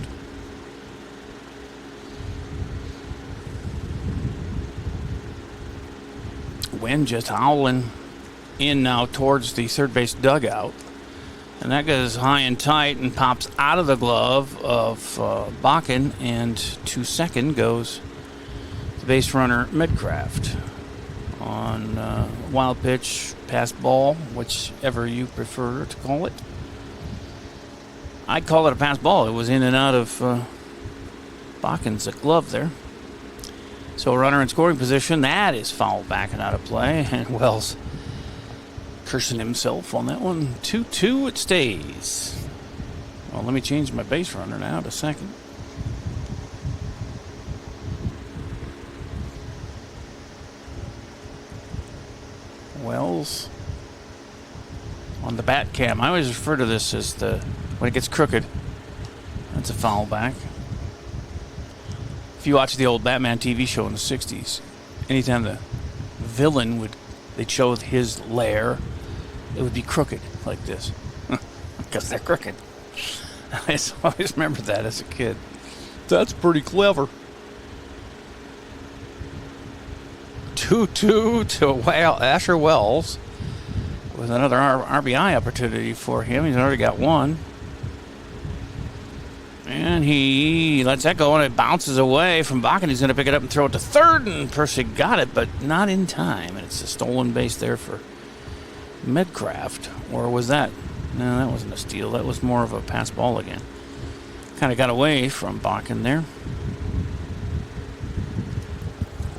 Wind just howling in now towards the third base dugout. And that goes high and tight and pops out of the glove of Bakken, and to second goes the base runner Medcraft on wild pitch, pass ball, whichever you prefer to call it. I'd call it a pass ball. It was in and out of Bakken's glove there. So a runner in scoring position, that is fouled back and out of play, and Wells cursing himself on that one. 2-2 it stays. Well, let me change my base runner now to second. Wells on the bat cam. I always refer to this as when it gets crooked. That's a foul back. If you watch the old Batman TV show in the 60s, anytime the villain they'd show his lair, it would be crooked like this. Because they're crooked. I always remember that as a kid. That's pretty clever. 2-2 to Asher Wells with another RBI opportunity for him. He's already got one. And he lets that go, and it bounces away from Bakken. He's going to pick it up and throw it to third, and Percy got it, but not in time. And it's a stolen base there for Medcraft. Or was that? No, that wasn't a steal. That was more of a pass ball again. Kind of got away from Bakken there.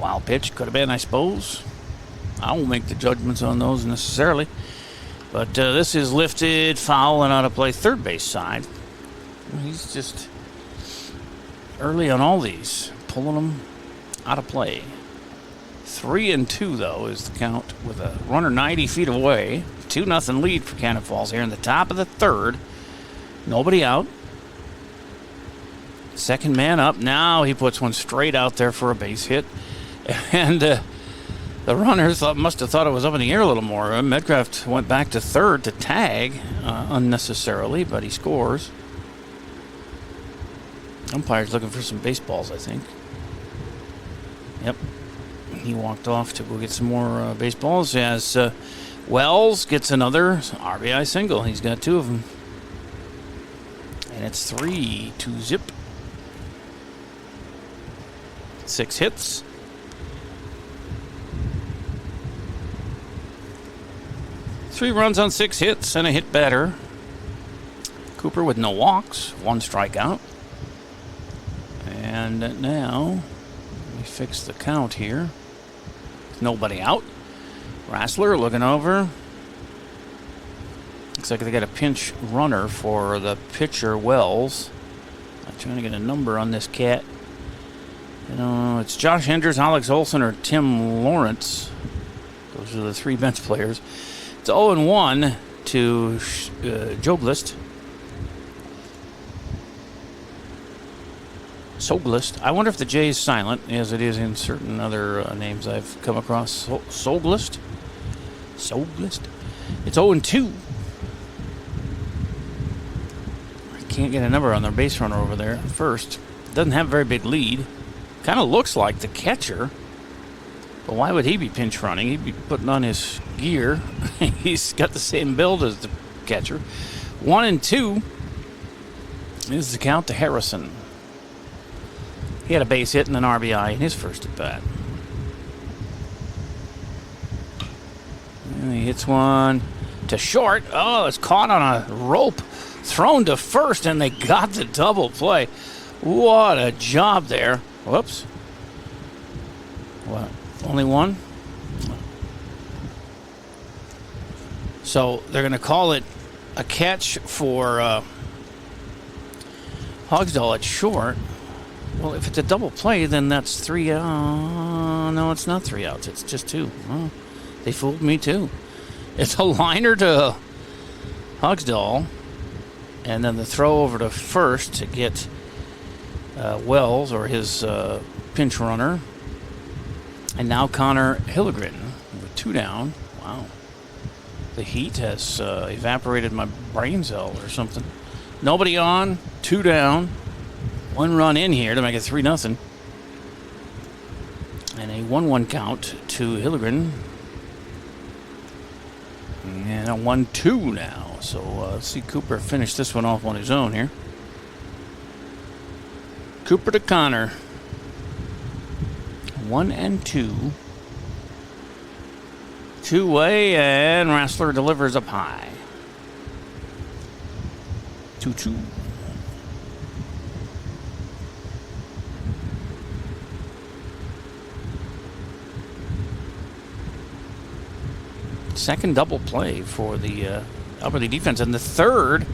Wild pitch. Could have been, I suppose. I won't make the judgments on those necessarily. But this is lifted, foul, and out of play third base side. He's just early on all these, pulling them out of play. 3-2, though, is the count with a runner 90 feet away. 2-0 lead for Cannon Falls here in the top of the third. Nobody out. Second man up. Now he puts one straight out there for a base hit. And the runners must have thought it was up in the air a little more. Medcraft went back to third to tag unnecessarily, but he scores. Umpire's looking for some baseballs, I think. Yep. He walked off to go get some more baseballs as Wells gets another RBI single. He's got 2 of them. And it's 3-2 zip. 6 hits. Three runs on 6 hits and a hit batter. Cooper with no walks, 1 strikeout. And now, let me fix the count here. Nobody out. Rassler looking over. Looks like they got a pinch runner for the pitcher, Wells. I'm trying to get a number on this cat. It's Josh Henders, Alex Olson, or Tim Lawrence. Those are the 3 bench players. It's 0-1 to Joglist. Soglist. I wonder if the J is silent, as it is in certain other names I've come across. Soglist. Soglist. It's 0-2. can't get a number on their base runner over there. First, doesn't have a very big lead. Kind of looks like the catcher. But why would he be pinch running? He'd be putting on his gear. He's got the same build as the catcher. 1-2 is the count to Harrison. He had a base hit and an RBI in his first at bat. And he hits one to short. Oh, it's caught on a rope, thrown to first, and they got the double play. What a job there. Whoops. What? Only one? So they're going to call it a catch for Hogsdall at short. Well, if it's a double play, then that's 3 outs. No, it's not 3 outs. It's just 2. Oh, they fooled me, too. It's a liner to Hogsdall, and then the throw over to first to get Wells, or his pinch runner. And now Connor Hillegren with 2 down. Wow. The heat has evaporated my brain cells or something. Nobody on, 2 down. 1 run in here to make it 3-0. And a 1-1 count to Hillegren. And a 1-2 now. So let's see Cooper finish this one off on his own here. Cooper to Connor. 1-2. 2-way, and Rassler delivers up high. 2-2. Second double play for the Alberta defense, and the third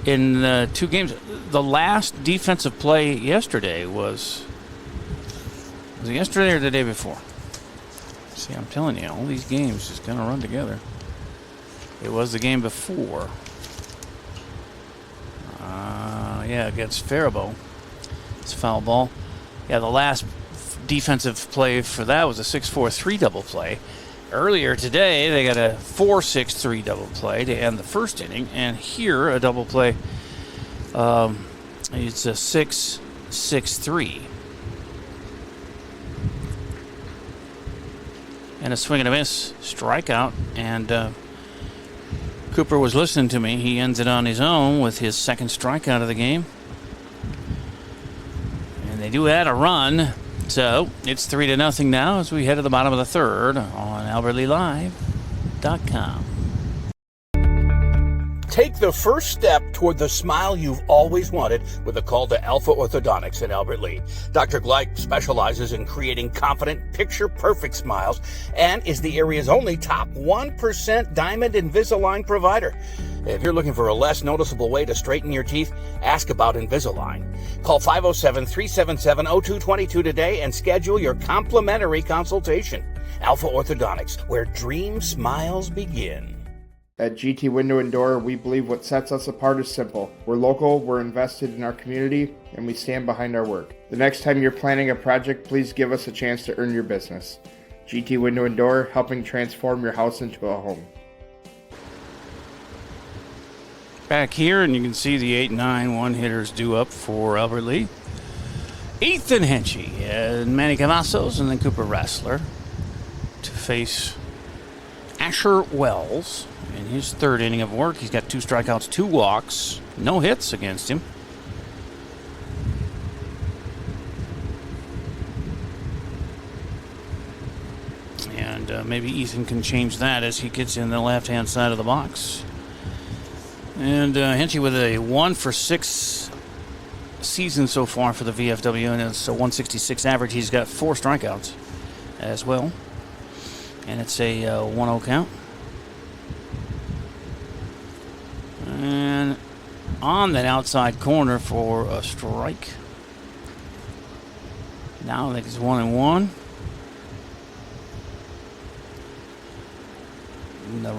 in 2 games. The last defensive play yesterday was it yesterday or the day before? See, I'm telling you, all these games just kind of run together. It was the game before. Yeah, against Faribault. It's a foul ball. Yeah, the last defensive play for that was a 6-4-3 double play. Earlier today, they got a 4-6-3 double play to end the first inning, and here a double play. It's a 6-6-3. And a swing and a miss, strikeout, and Cooper was listening to me. He ends it on his own with his second strikeout of the game. And they do add a run. So it's 3-0 now as we head to the bottom of the third on AlbertLeeLive.com. Take the first step toward the smile you've always wanted with a call to Alpha Orthodontics in Albert Lea. Dr. Gleich specializes in creating confident, picture-perfect smiles and is the area's only top 1% Diamond Invisalign provider. If you're looking for a less noticeable way to straighten your teeth, ask about Invisalign. Call 507-377-0222 today and schedule your complimentary consultation. Alpha Orthodontics, where dream smiles begin. At GT Window and Door, we believe what sets us apart is simple. We're local, we're invested in our community, and we stand behind our work. The next time you're planning a project, please give us a chance to earn your business. GT Window and Door, helping transform your house into a home. Back here, and you can see the 8-9 one-hitters due up for Albert Lea. Ethan Henchy and Manny Cavazos, and then Cooper Rassler to face Asher Wells in his third inning of work. He's got 2 strikeouts, 2 walks, no hits against him. And maybe Ethan can change that as he gets in the left-hand side of the box. And Henchy with a 1-for-6 season so far for the VFW, and it's a 166 average. He's got 4 strikeouts as well. And it's a 1-0 count. And on that outside corner for a strike. Now I think it's 1-1. The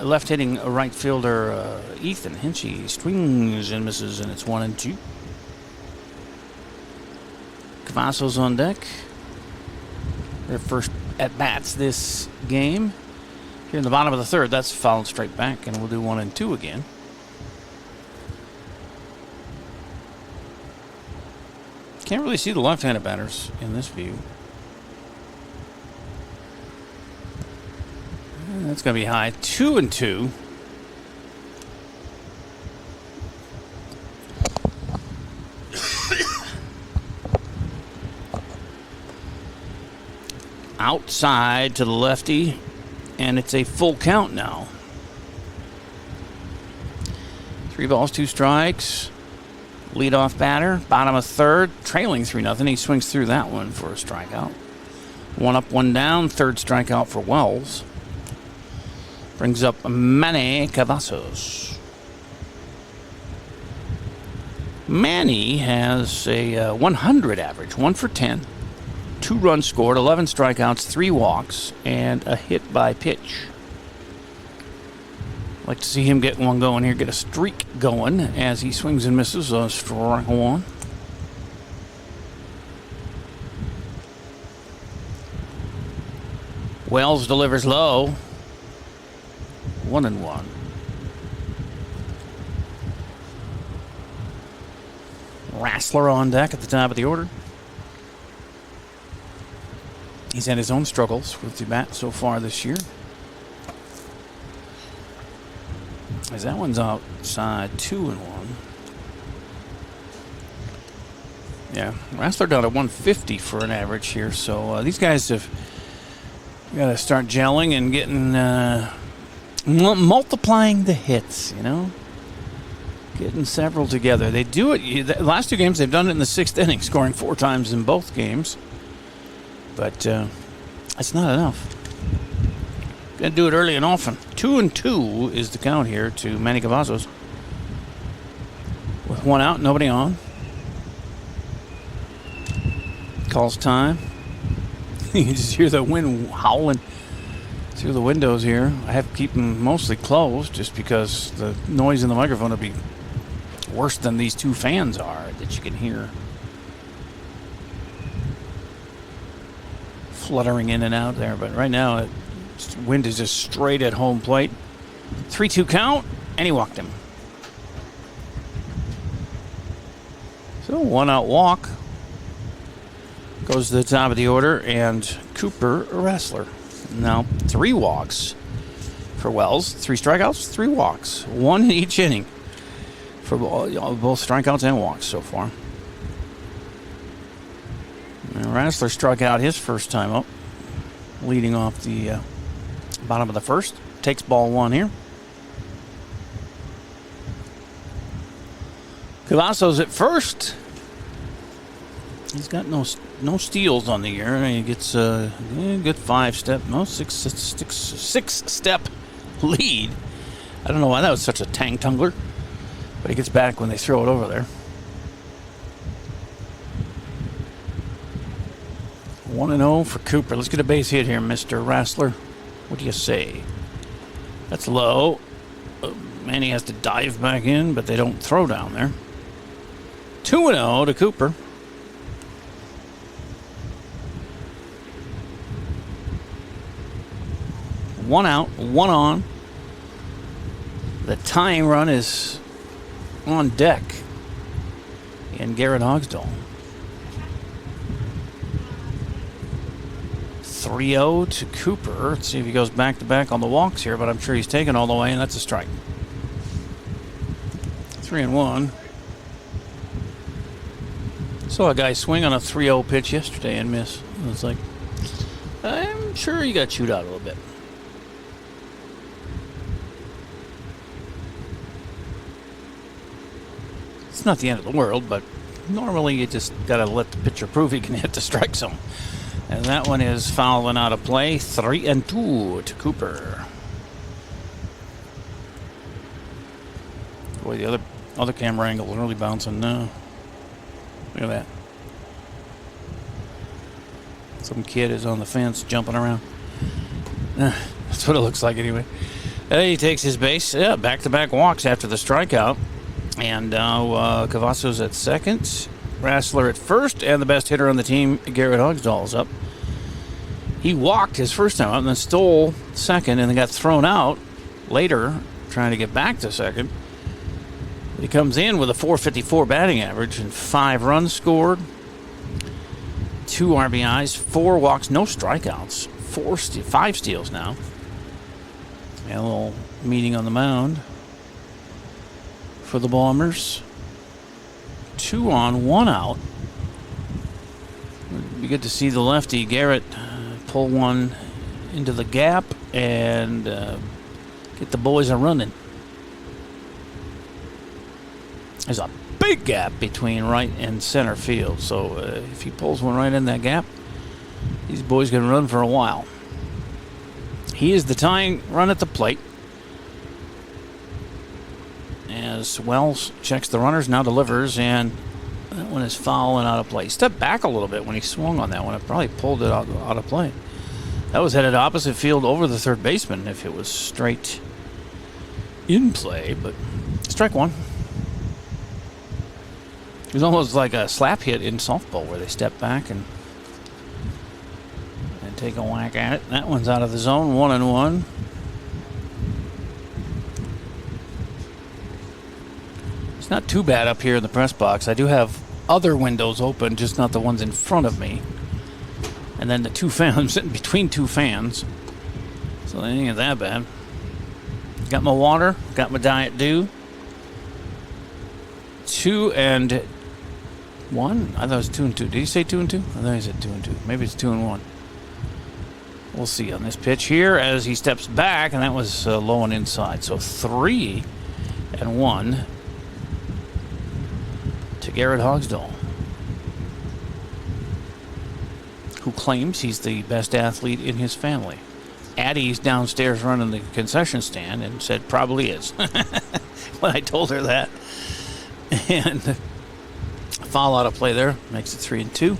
left-hitting right fielder Ethan Henchy swings and misses, and it's 1-2. Cavazos on deck. Their first at-bats this game. Here in the bottom of the third, that's fouled straight back, and we'll do 1-2 again. Can't really see the left-handed batters in this view. That's going to be high. 2-2. Outside to the lefty, and it's a full count now. 3 balls, 2 strikes. Leadoff batter, bottom of third, trailing 3-0. He swings through that one for a strikeout. 1 up, 1 down, third strikeout for Wells. Brings up Manny Cavazos. Manny has a 100 average, 1 for 10, 2 runs scored, 11 strikeouts, 3 walks, and a hit by pitch. Like to see him get one going here, get a streak going as he swings and misses on strike 1. Wells delivers low. 1-1. Rassler on deck at the top of the order. He's had his own struggles with the bat so far this year. As that one's outside, 2-1. Yeah, Rassler down at 150 for an average here. So these guys have got to start gelling and getting multiplying the hits. You know, getting several together. They do it. The last 2 games they've done it in the 6th inning, scoring 4 times in both games. But it's not enough. Got to do it early and often. 2-2 is the count here to Manny Cavazos. With 1 out, nobody on. Calls time. You can just hear the wind howling through the windows here. I have to keep them mostly closed just because the noise in the microphone will be worse than these 2 fans are that you can hear fluttering in and out there. But right now, wind is just straight at home plate. 3-2 count, and he walked him. So 1 out walk. Goes to the top of the order, and Cooper Rassler. Now 3 walks for Wells. 3 strikeouts, 3 walks. 1 in each inning for both strikeouts and walks so far. And Rassler struck out his first time up, leading off the bottom of the 1st. Takes ball 1 here. Cavazos at first. He's got no steals on the year. He gets a good 5-step, no 6-step lead. I don't know why that was such a tang tumbler, but he gets back when they throw it over there. 1-0 for Cooper. Let's get a base hit here, Mr. Rassler. What do you say? That's low. Manny has to dive back in, but they don't throw down there. 2-0 to Cooper. One out, 1 on. The tying run is on deck in Garrett Hogsdall. 3-0 to Cooper. Let's see if he goes back-to-back on the walks here, but I'm sure he's taken all the way, and that's a strike. 3-1. Saw a guy swing on a 3-0 pitch yesterday and miss. I was like, I'm sure he got chewed out a little bit. It's not the end of the world, but normally you just got to let the pitcher prove he can hit the strike zone. And that one is fouling out of play. 3-2 to Cooper. Boy, the other camera angle is really bouncing now. Look at that. Some kid is on the fence jumping around. That's what it looks like anyway. He takes his base. Yeah, back-to-back walks after the strikeout. And now Cavazos at second, Rassler at first, and the best hitter on the team, Garrett Hogsdall, is up. He walked his first time out and then stole second and then got thrown out later trying to get back to second. But he comes in with a .454 batting average and 5 runs scored, 2 RBIs, 4 walks, no strikeouts, 5 steals now. And a little meeting on the mound for the Bombers. 2 on, 1 out. We get to see the lefty Garrett pull one into the gap and get the boys a running. There's a big gap between right and center field, so if he pulls one right in that gap, these boys can run for a while. He is the tying run at the plate. As Wells checks the runners, now delivers, and that one is foul and out of play. He stepped back a little bit when he swung on that one. It probably pulled it out of play. That was headed opposite field over the third baseman if it was straight in play, but strike one. It was almost like a slap hit in softball where they step back and take a whack at it. That one's out of the zone, 1-1. It's not too bad up here in the press box. I do have other windows open, just not the ones in front of me. And then the 2 fans, I'm sitting between 2 fans, so they ain't that bad. Got my water, got my Diet Dew. 2 and 1? I thought it was 2 and 2. Did he say 2 and 2? I thought he said 2 and 2. Maybe it's 2 and 1. We'll see on this pitch here as he steps back, and that was low and inside. So 3 and 1 to Garrett Hogsdall, who claims he's the best athlete in his family. Addie's downstairs running the concession stand and said probably is when I told her that. And foul out of play there makes it 3 and 2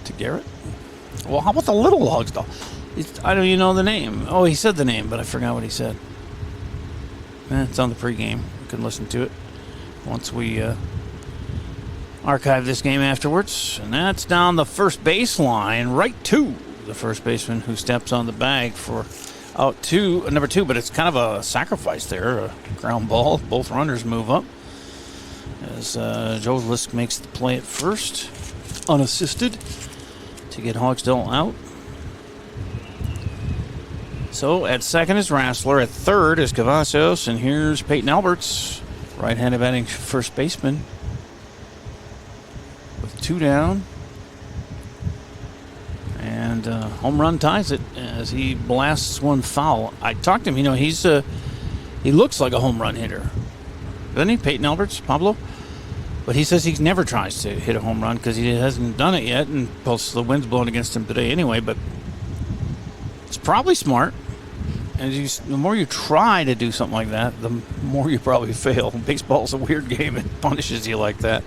to Garrett. Well, how about the little Hogsdall? I don't even know the name. Oh, he said the name, but I forgot what he said. It's on the pregame. You can listen to it once we archive this game afterwards. And that's down the first baseline, right to the first baseman who steps on the bag for out to number 2. But it's kind of a sacrifice there, a ground ball. Both runners move up as Joe Lisk makes the play at first, unassisted, to get Hogsdall out. So at second is Rassler, at third is Cavazos, and here's Peyton Alberts, right-handed batting first baseman, with 2 down. And home run ties it as he blasts one foul. I talked to him, he looks like a home run hitter, doesn't he, Peyton Alberts, Pablo? But he says he never tries to hit a home run because he hasn't done it yet, and plus the wind's blowing against him today anyway. But it's probably smart. And the more you try to do something like that, the more you probably fail. Baseball's a weird game. It punishes you like that.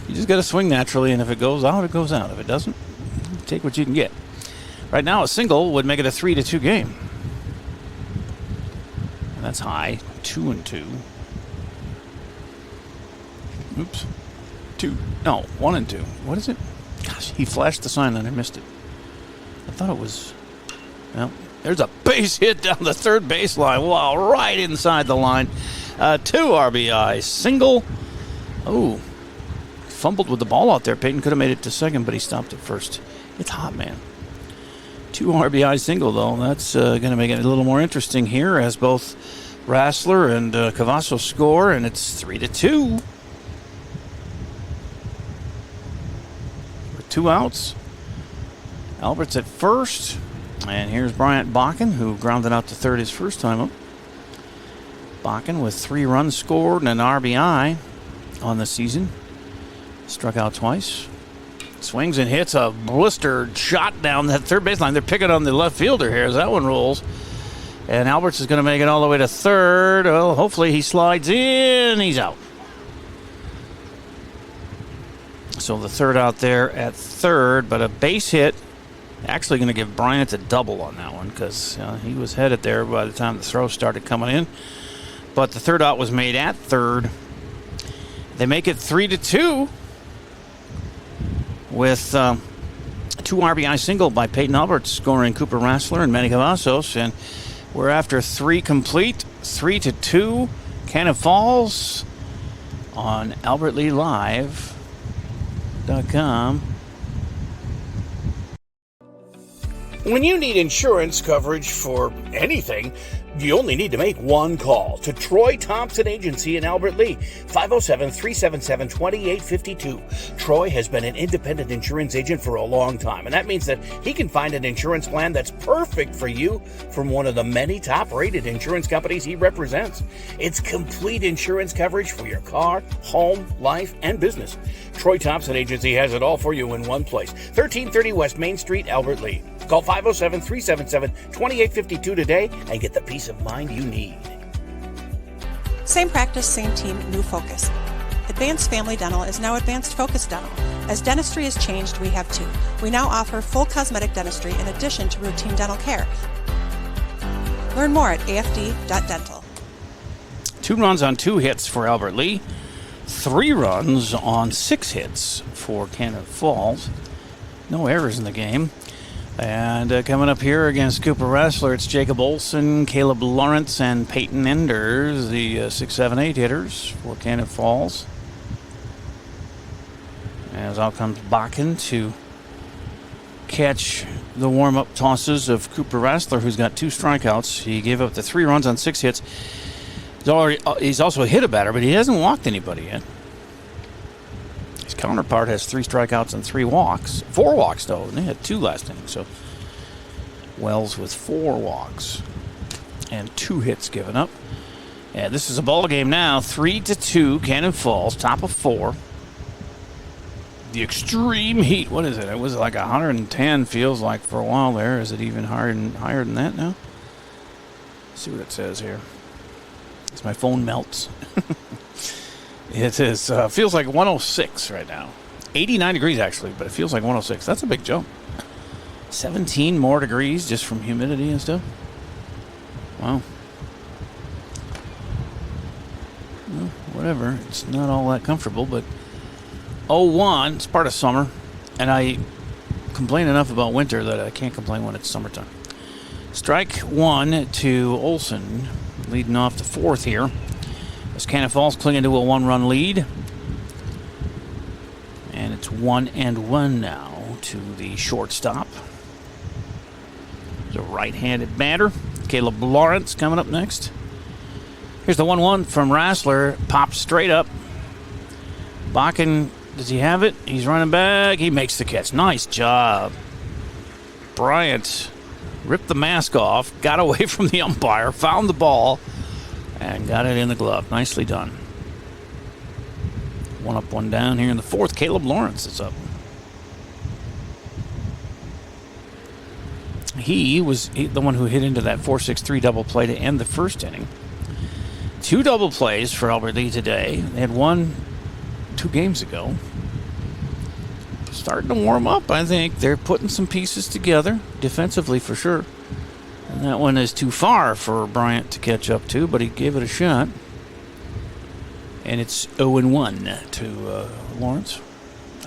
You just got to swing naturally, and if it goes out, it goes out. If it doesn't, take what you can get. Right now, a single would make it a 3-2 game. And that's high, 2 and 2. Oops. 1 and 2. What is it? Gosh, he flashed the sign and I missed it. I thought it was... Well, there's a base hit down the third baseline. Wow, right inside the line. 2 RBI. Single. Oh, fumbled with the ball out there. Peyton could have made it to second, but he stopped at first. It's hot, man. 2 RBI single, though. That's going to make it a little more interesting here as both Rassler and Cavazos score, and it's 3-2. 2 outs. Alberts at first. And here's Bryant Bakken, who grounded out to third his first time up. Bakken with 3 runs scored and an RBI on the season. Struck out twice. Swings and hits a blistered shot down that third baseline. They're picking on the left fielder here as that one rolls. And Alberts is going to make it all the way to third. Well, hopefully he slides in. He's out. So the third out there at third, but a base hit. Actually going to give Bryant a double on that one because he was headed there by the time the throw started coming in. But the third out was made at third. They make it 3-2 with 2 RBI single by Peyton Alberts, scoring Cooper Rassler and Manny Cavazos. And we're after 3 complete, 3-2. Cannon Falls on AlbertLeeLive.com. When you need insurance coverage for anything, you only need to make one call to Troy Thompson Agency in Albert Lea, 507-377-2852. Troy has been an independent insurance agent for a long time, and that means that he can find an insurance plan that's perfect for you from one of the many top-rated insurance companies he represents. It's complete insurance coverage for your car, home, life, and business. Troy Thompson Agency has it all for you in one place, 1330 West Main Street, Albert Lea. Call 507-377-2852 today and get the peace of mind you need. Same practice, same team, new focus. Advanced Family Dental is now Advanced Focus Dental. As dentistry has changed, we have too. We now offer full cosmetic dentistry in addition to routine dental care. Learn more at afd.dental. 2 runs on 2 hits for Albert Lea. 3 runs on 6 hits for Cannon Falls. No errors in the game. And coming up here against Cooper Wrestler, it's Jacob Olson, Caleb Lawrence, and Peyton Enders, the 6, 7, 8 hitters for Cannon Falls. As out comes Bakken to catch the warm-up tosses of Cooper Wrestler, who's got 2 strikeouts. He gave up the 3 runs on 6 hits. He's also hit a batter, but he hasn't walked anybody yet. His counterpart has 3 strikeouts and 3 walks. 4 walks, though, and they had 2 last inning. So Wells with 4 walks and 2 hits given up. And this is a ball game now, 3-2, Cannon Falls, top of 4. The extreme heat, what is it? It was like 110, feels like, for a while there. Is it even higher than that now? Let's see what it says here. As my phone melts. It is feels like 106 right now. 89 degrees, actually, but it feels like 106. That's a big jump. 17 more degrees just from humidity and stuff. Wow. Well, whatever. It's not all that comfortable, but 0-1, it's part of summer, and I complain enough about winter that I can't complain when it's summertime. Strike 1 to Olson, leading off the 4th here. As Cannon Falls clinging to a 1-run lead. And it's 1-1 now to the shortstop. The right-handed batter, Caleb Lawrence, coming up next. Here's the 1-1 from Wrestler. Pops straight up. Bakken, does he have it? He's running back. He makes the catch. Nice job. Bryant ripped the mask off, got away from the umpire, found the ball, and got it in the glove. Nicely done. 1 up, 1 down here in the 4th. Caleb Lawrence is up. He was the one who hit into that 4-6-3 double play to end the 1st inning. 2 double plays for Albert Lea today. They had 1 2 games ago. Starting to warm up, I think. They're putting some pieces together, defensively for sure. And that one is too far for Bryant to catch up to, but he gave it a shot. And it's 0-1 to Lawrence.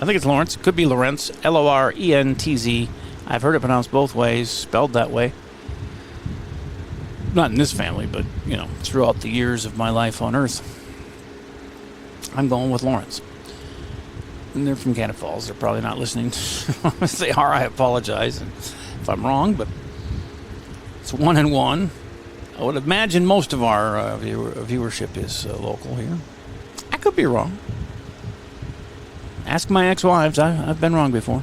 I think it's Lawrence. Could be Lawrence. Lorentz. I've heard it pronounced both ways, spelled that way. Not in this family, but, throughout the years of my life on Earth. I'm going with Lawrence. And they're from Cannon Falls. They're probably not listening. If they are, I apologize if I'm wrong, but it's 1-1. I would imagine most of our viewership is local here. I could be wrong. Ask my ex-wives. I've been wrong before.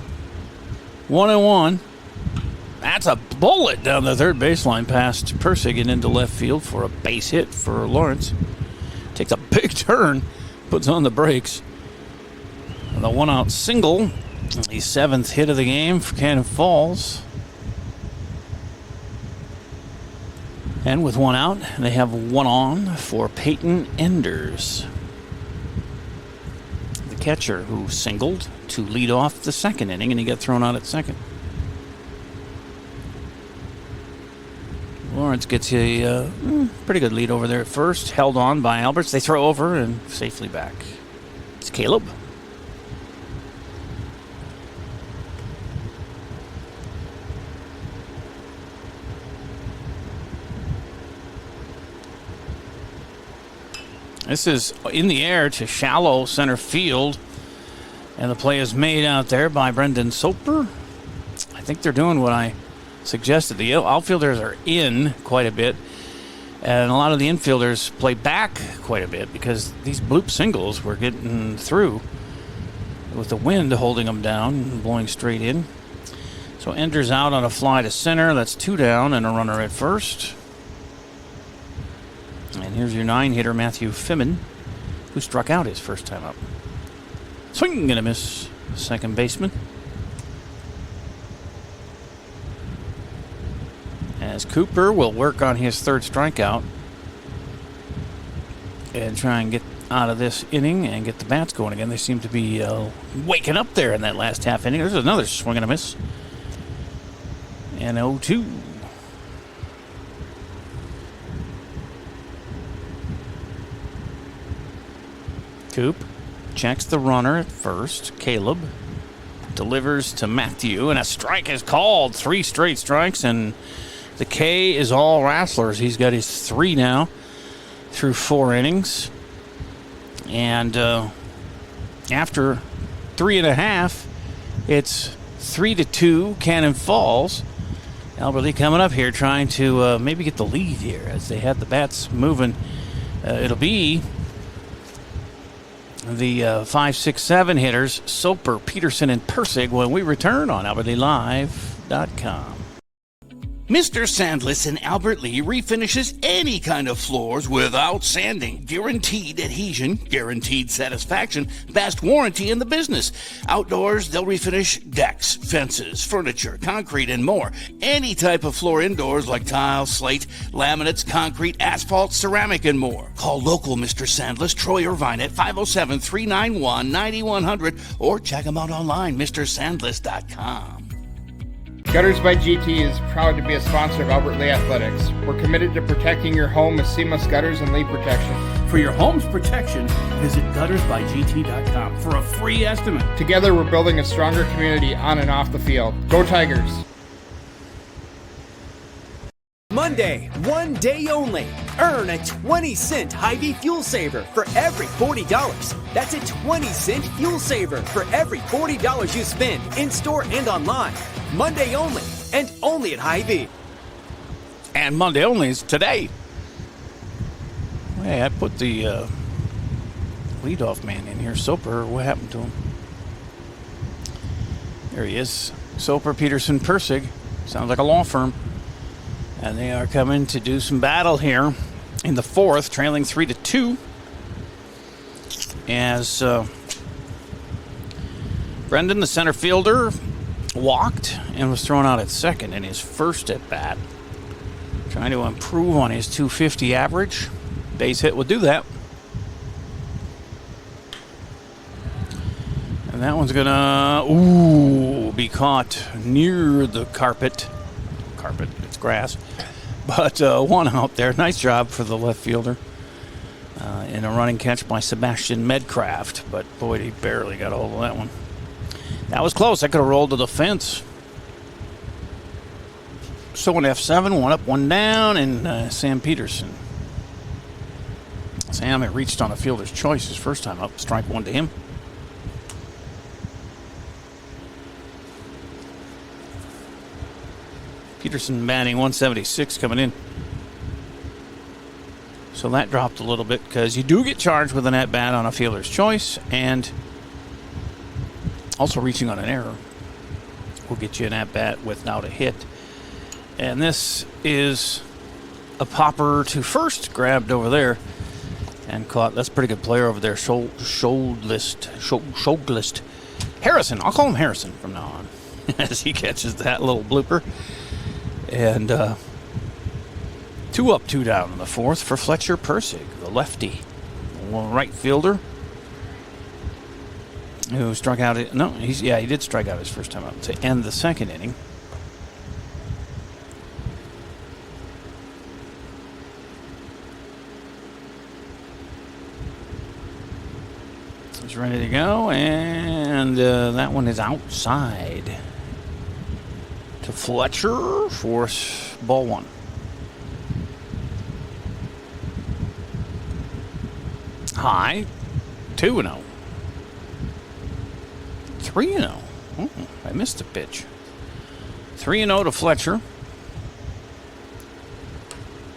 1-1. That's a bullet down the third baseline past Persig and into left field for a base hit for Lawrence. Takes a big turn, puts on the brakes. The 1-out single, the 7th hit of the game for Cannon Falls. And with 1 out, they have 1 on for Peyton Enders, the catcher who singled to lead off the 2nd inning, and he got thrown out at 2nd. Lawrence gets a pretty good lead over there at 1st, held on by Alberts. They throw over and safely back. It's Caleb. This is in the air to shallow center field. And the play is made out there by Brendan Soper. I think they're doing what I suggested. The outfielders are in quite a bit, and a lot of the infielders play back quite a bit because these bloop singles were getting through with the wind holding them down and blowing straight in. So Ender's out on a fly to center. That's 2 down and a runner at first. And here's your 9-hitter, Matthew Fimmon, who struck out his first time up. Swing and a miss, second baseman. As Cooper will work on his third strikeout and try and get out of this inning and get the bats going again. They seem to be waking up there in that last half inning. There's another swing and a miss. And 0-2. Coop checks the runner at first. Caleb delivers to Matthew, and a strike is called. 3 straight strikes, and the K is all Rasslers. He's got his 3 now through 4 innings. And after 3.5, it's 3-2 Cannon Falls. Albert Lea coming up here trying to maybe get the lead here as they had the bats moving. It'll be the 5, 6, 7 hitters, Soper, Peterson, and Persig when we return on AlbertLeaLive.com. Mr. Sandless in Albert Lea refinishes any kind of floors without sanding. Guaranteed adhesion, guaranteed satisfaction, best warranty in the business. Outdoors, they'll refinish decks, fences, furniture, concrete, and more. Any type of floor indoors like tile, slate, laminates, concrete, asphalt, ceramic, and more. Call local Mr. Sandless, Troy Irvine at 507-391-9100 or check them out online, MrSandless.com. Gutters by GT is proud to be a sponsor of Albert Lea Athletics. We're committed to protecting your home with seamless gutters and leak protection. For your home's protection, visit guttersbygt.com for a free estimate. Together, we're building a stronger community on and off the field. Go Tigers! Monday, one day only. Earn a 20-cent Hy-Vee fuel saver for every $40. That's a 20-cent fuel saver for every $40 you spend in-store and online. Monday only, and only at Hy-Vee. And Monday only is today. Hey, I put the leadoff man in here. Soper, what happened to him? There he is. Soper, Peterson, Persig. Sounds like a law firm. And they are coming to do some battle here in the 4th, trailing 3-2. As Brendan, the center fielder, walked and was thrown out at second in his first at bat. Trying to improve on his .250 average. Base hit will do that. And that one's gonna be caught near the carpet. It's grass. But one out there. Nice job for the left fielder. In a running catch by Sebastian Medcraft. But boy, he barely got a hold of that one. That was close. I could have rolled to the fence. So an F7, 1 up, 1 down, and Sam Peterson. Sam had reached on a fielder's choice his first time up. Strike 1 to him. Peterson batting 176 coming in. So that dropped a little bit because you do get charged with an at-bat on a fielder's choice, and also reaching on an error will get you an at-bat without a hit. And this is a popper to first, grabbed over there and caught. That's a pretty good player over there, Scholdlist. Harrison, I'll call him Harrison from now on as he catches that little blooper. And 2 up, 2 down in the 4th for Fletcher Persig, the lefty, right fielder, who struck out. He did strike out his first time up to end the 2nd inning. He's ready to go, and that one is outside to Fletcher for ball 1. High, 2-0. 3-0. I missed a pitch. 3-0 to Fletcher.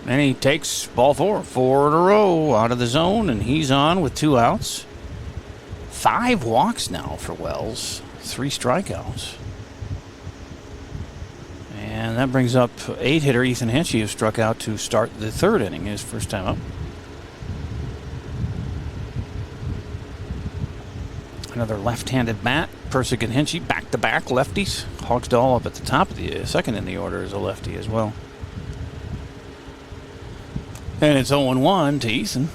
And he takes ball four in a row out of the zone, and he's on with 2 outs. 5 walks now for Wells, 3 strikeouts. And that brings up 8-hitter Ethan Henschke, who struck out to start the 3rd inning, his first time up. Another left-handed bat. Persick and Henschke back-to-back lefties. Hogsdall up at the top of the 2nd in the order as a lefty as well. And it's 0-1 to Ethan.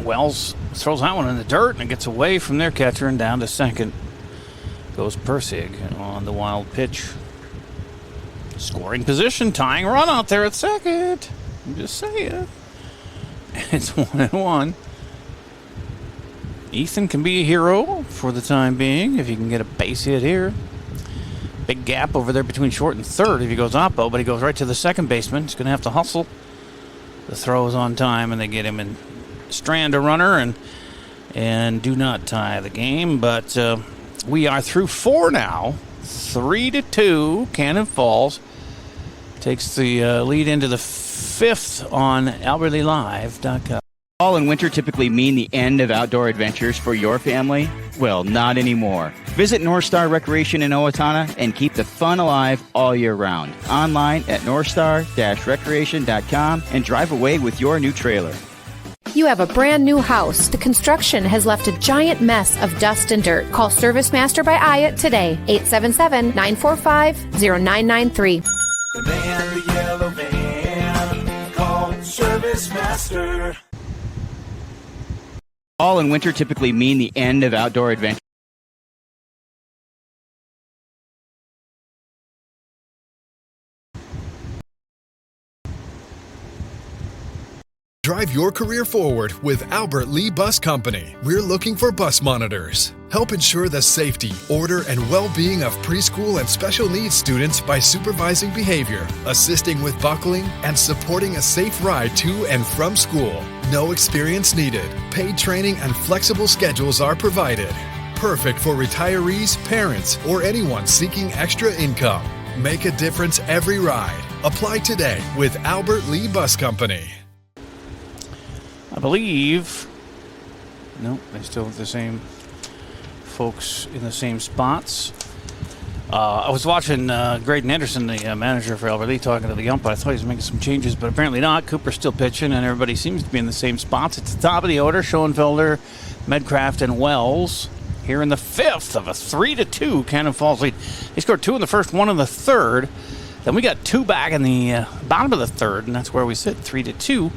Wells throws that one in the dirt, and it gets away from their catcher, and down to 2nd goes Persig on the wild pitch. Scoring position, tying run out there at 2nd. I'm just saying. It's 1-1. Ethan can be a hero for the time being if he can get a base hit here. Big gap over there between short and 3rd if he goes oppo, but he goes right to the 2nd baseman. He's going to have to hustle. The throw is on time, and they get him and strand a runner and do not tie the game. But we are through 4 now. 3-2. Cannon Falls takes the lead into the 5th on AlbertLeeLive.com. Fall and winter typically mean the end of outdoor adventures for your family? Well, not anymore. Visit North Star Recreation in Owatonna and keep the fun alive all year round. Online at northstar-recreation.com and drive away with your new trailer. You have a brand new house. The construction has left a giant mess of dust and dirt. Call Service Master by Ayat today. 877-945-0993. The man in the yellow van, call Service Master. Fall and winter typically mean the end of outdoor adventure. Drive your career forward with Albert Lee Bus Company. We're looking for bus monitors. Help ensure the safety, order, and well-being of preschool and special needs students by supervising behavior, assisting with buckling, and supporting a safe ride to and from school. No experience needed. Paid training and flexible schedules are provided. Perfect for retirees, parents, or anyone seeking extra income. Make a difference every ride. Apply today with Albert Lee Bus Company. I believe, no, they still have the same folks in the same spots. I was watching Graydon Anderson, the manager for Albert Lee, talking to the umpire. I thought he was making some changes, but apparently not. Cooper's still pitching, and everybody seems to be in the same spots. It's the top of the order. Schoenfelder, Medcraft, and Wells here in the 5th of a 3-2 Cannon Falls lead. They scored 2 in the first, 1 in the 3rd. Then we got 2 back in the bottom of the 3rd, and that's where we sit, 3-2.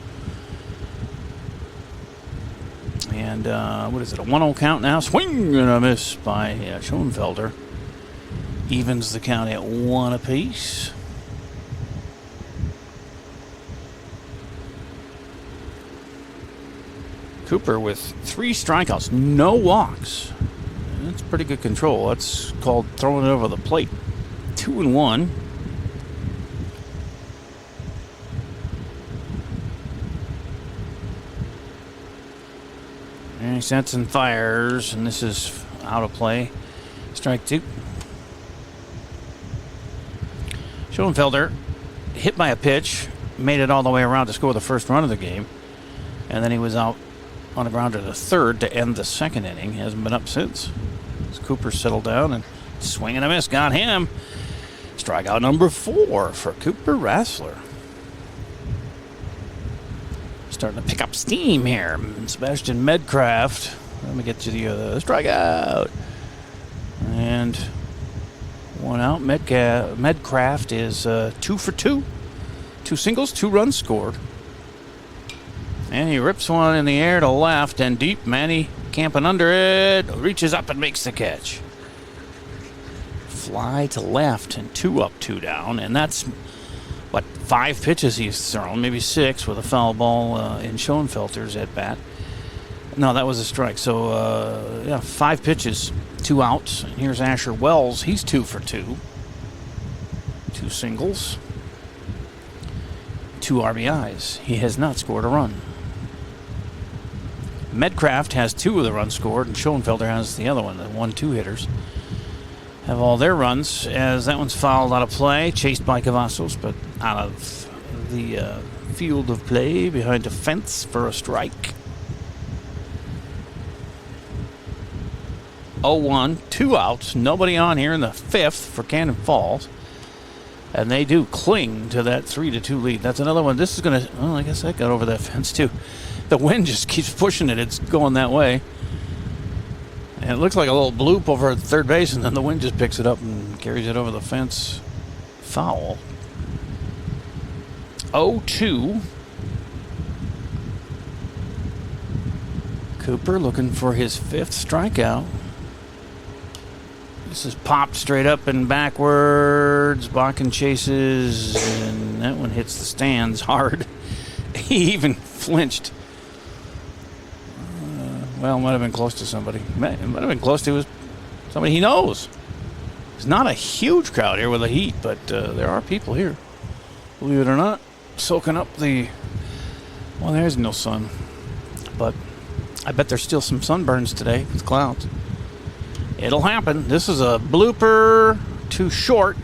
And what is it, a 1-0 count now? Swing and a miss by Schoenfelder. Evens the count at 1 apiece. Cooper with 3 strikeouts, no walks. That's pretty good control. That's called throwing it over the plate. 2-1. And he sets and fires, and this is out of play. Strike 2. Schoenfelder hit by a pitch, made it all the way around to score the first run of the game, and then he was out on the ground to the 3rd to end the 2nd inning. He hasn't been up since. As Cooper settled down and swing and a miss, got him. Strikeout number 4 for Cooper Rassler. Starting to pick up steam here. Sebastian Medcraft. Let me get you the strikeout. And 1 out. Medcraft is 2 for 2. 2 singles, 2 runs scored. And he rips one in the air to left and deep. Manny camping under it. Reaches up and makes the catch. Fly to left and 2 up, 2 down. And that's 5 pitches he's thrown, maybe 6 with a foul ball in Schoenfelder's at bat. No, that was a strike. So, 5 pitches, 2 outs. And here's Asher Wells. He's 2 for 2. 2 singles, 2 RBIs. He has not scored a run. Medcraft has 2 of the runs scored, and Schoenfelder has the other one. The 1-2 hitters have all their runs, as that one's fouled out of play, chased by Cavazos, but out of the field of play behind a fence for a strike. 0-1, 2 outs, nobody on here in the 5th for Cannon Falls. And they do cling to that 3-2 lead. That's another one. This is going to, well, I guess that got over that fence too. The wind just keeps pushing it. It's going that way. And it looks like a little bloop over at third base, and then the wind just picks it up and carries it over the fence. Foul. 0-2. Cooper looking for his 5th strikeout. This is popped straight up and backwards. Bakken chases, and that one hits the stands hard. He even flinched. Well, might have been close to somebody. It might have been close to somebody he knows. It's not a huge crowd here with the heat, but there are people here, believe it or not, soaking up the... Well, there's no sun, but I bet there's still some sunburns today with clouds. It'll happen. This is a blooper, too short,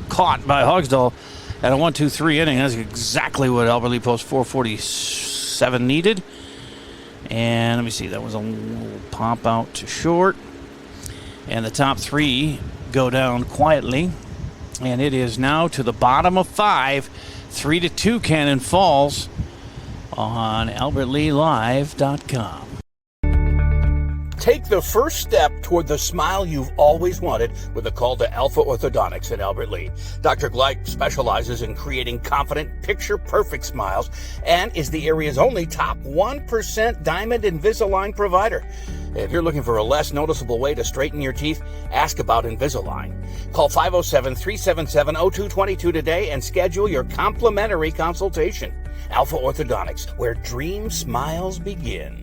caught by Hogsdal at a 1-2-3 inning. That's exactly what Albert Lee Post 447 needed. And let me see, that was a little pop out to short. And the top 3 go down quietly. And it is now to the bottom of 5, 3-2 Cannon Falls on AlbertLeeLive.com. Take the first step toward the smile you've always wanted with a call to Alpha Orthodontics at Albert Lee. Dr. Gleich specializes in creating confident, picture-perfect smiles and is the area's only top 1% Diamond Invisalign provider. If you're looking for a less noticeable way to straighten your teeth, ask about Invisalign. Call 507-377-0222 today and schedule your complimentary consultation. Alpha Orthodontics, where dream smiles begin.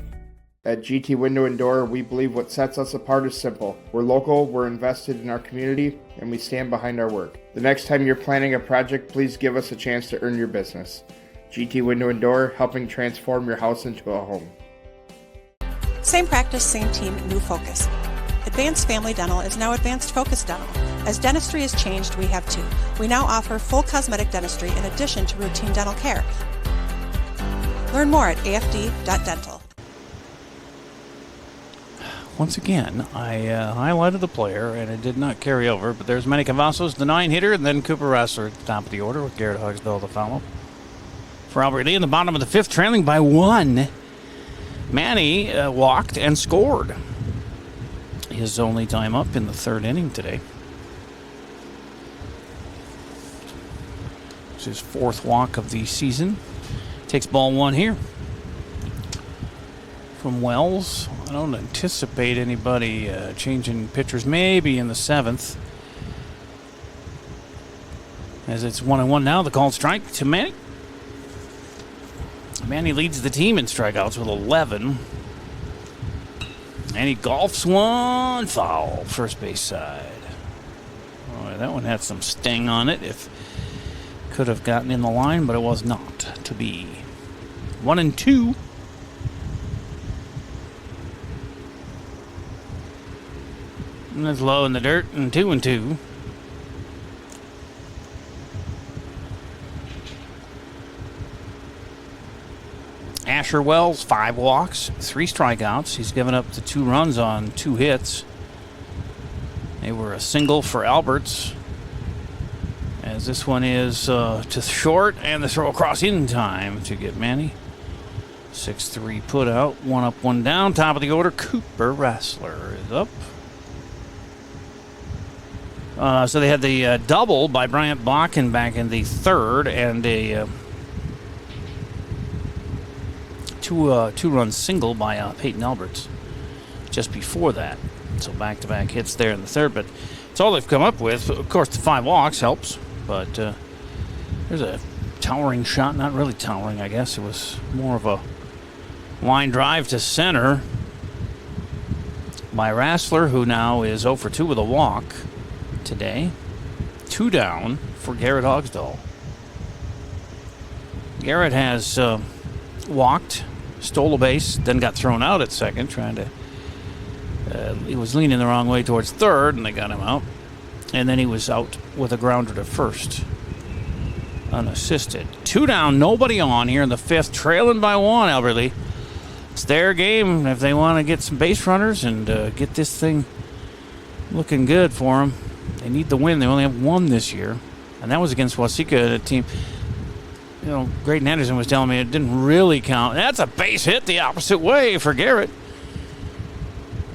At GT Window and Door, we believe what sets us apart is simple. We're local, we're invested in our community, and we stand behind our work. The next time you're planning a project, please give us a chance to earn your business. GT Window and Door, helping transform your house into a home. Same practice, same team, new focus. Advanced Family Dental is now Advanced Focus Dental. As dentistry has changed, we have too. We now offer full cosmetic dentistry in addition to routine dental care. Learn more at afd.dental. Once again, I highlighted the player, and it did not carry over, but there's Manny Cavazos, the 9-hitter, and then Cooper Rassler at the top of the order with Garrett Hogsdal to follow. For Albert Lee in the bottom of the 5th, trailing by 1. Manny walked and scored. His only time up in the 3rd inning today. It's his 4th walk of the season. Takes ball 1 here. From Wells, I don't anticipate anybody changing pitchers, maybe in the 7th. As it's 1-1 now, the called strike to Manny. Manny leads the team in strikeouts with 11. And he golfs one foul, first base side. Oh, that one had some sting on it. If could have gotten in the line, but it was not to be. 1-2. And that's low in the dirt, and 2-2. Asher Wells, 5 walks, 3 strikeouts. He's given up the 2 runs on 2 hits. They were a single for Alberts. As this one is to short, and the throw across in time to get Manny. 6-3 put out, 1 up, 1 down. Top of the order, Cooper Rassler is up. So they had the double by Bryant Bakken back in the 3rd, and a two-run single by Peyton Alberts just before that. So back-to-back hits there in the 3rd, but it's all they've come up with. Of course, the 5 walks helps, but there's a towering shot. Not really towering, I guess. It was more of a line drive to center by Rassler, who now is 0 for 2 with a walk today. 2 down for Garrett Hogsdal. Garrett has walked stole a base, then got thrown out at second, trying to. He was leaning the wrong way towards third, and they got him out. And then he was out with a grounder to first, unassisted. 2 down, nobody on here in the 5th, trailing by 1, Albert Lea. It's their game if they want to get some base runners and get this thing looking good for them. They need the win. They only have 1 this year, and that was against Waseca, a team. Graydon Henderson was telling me it didn't really count. That's a base hit the opposite way for Garrett.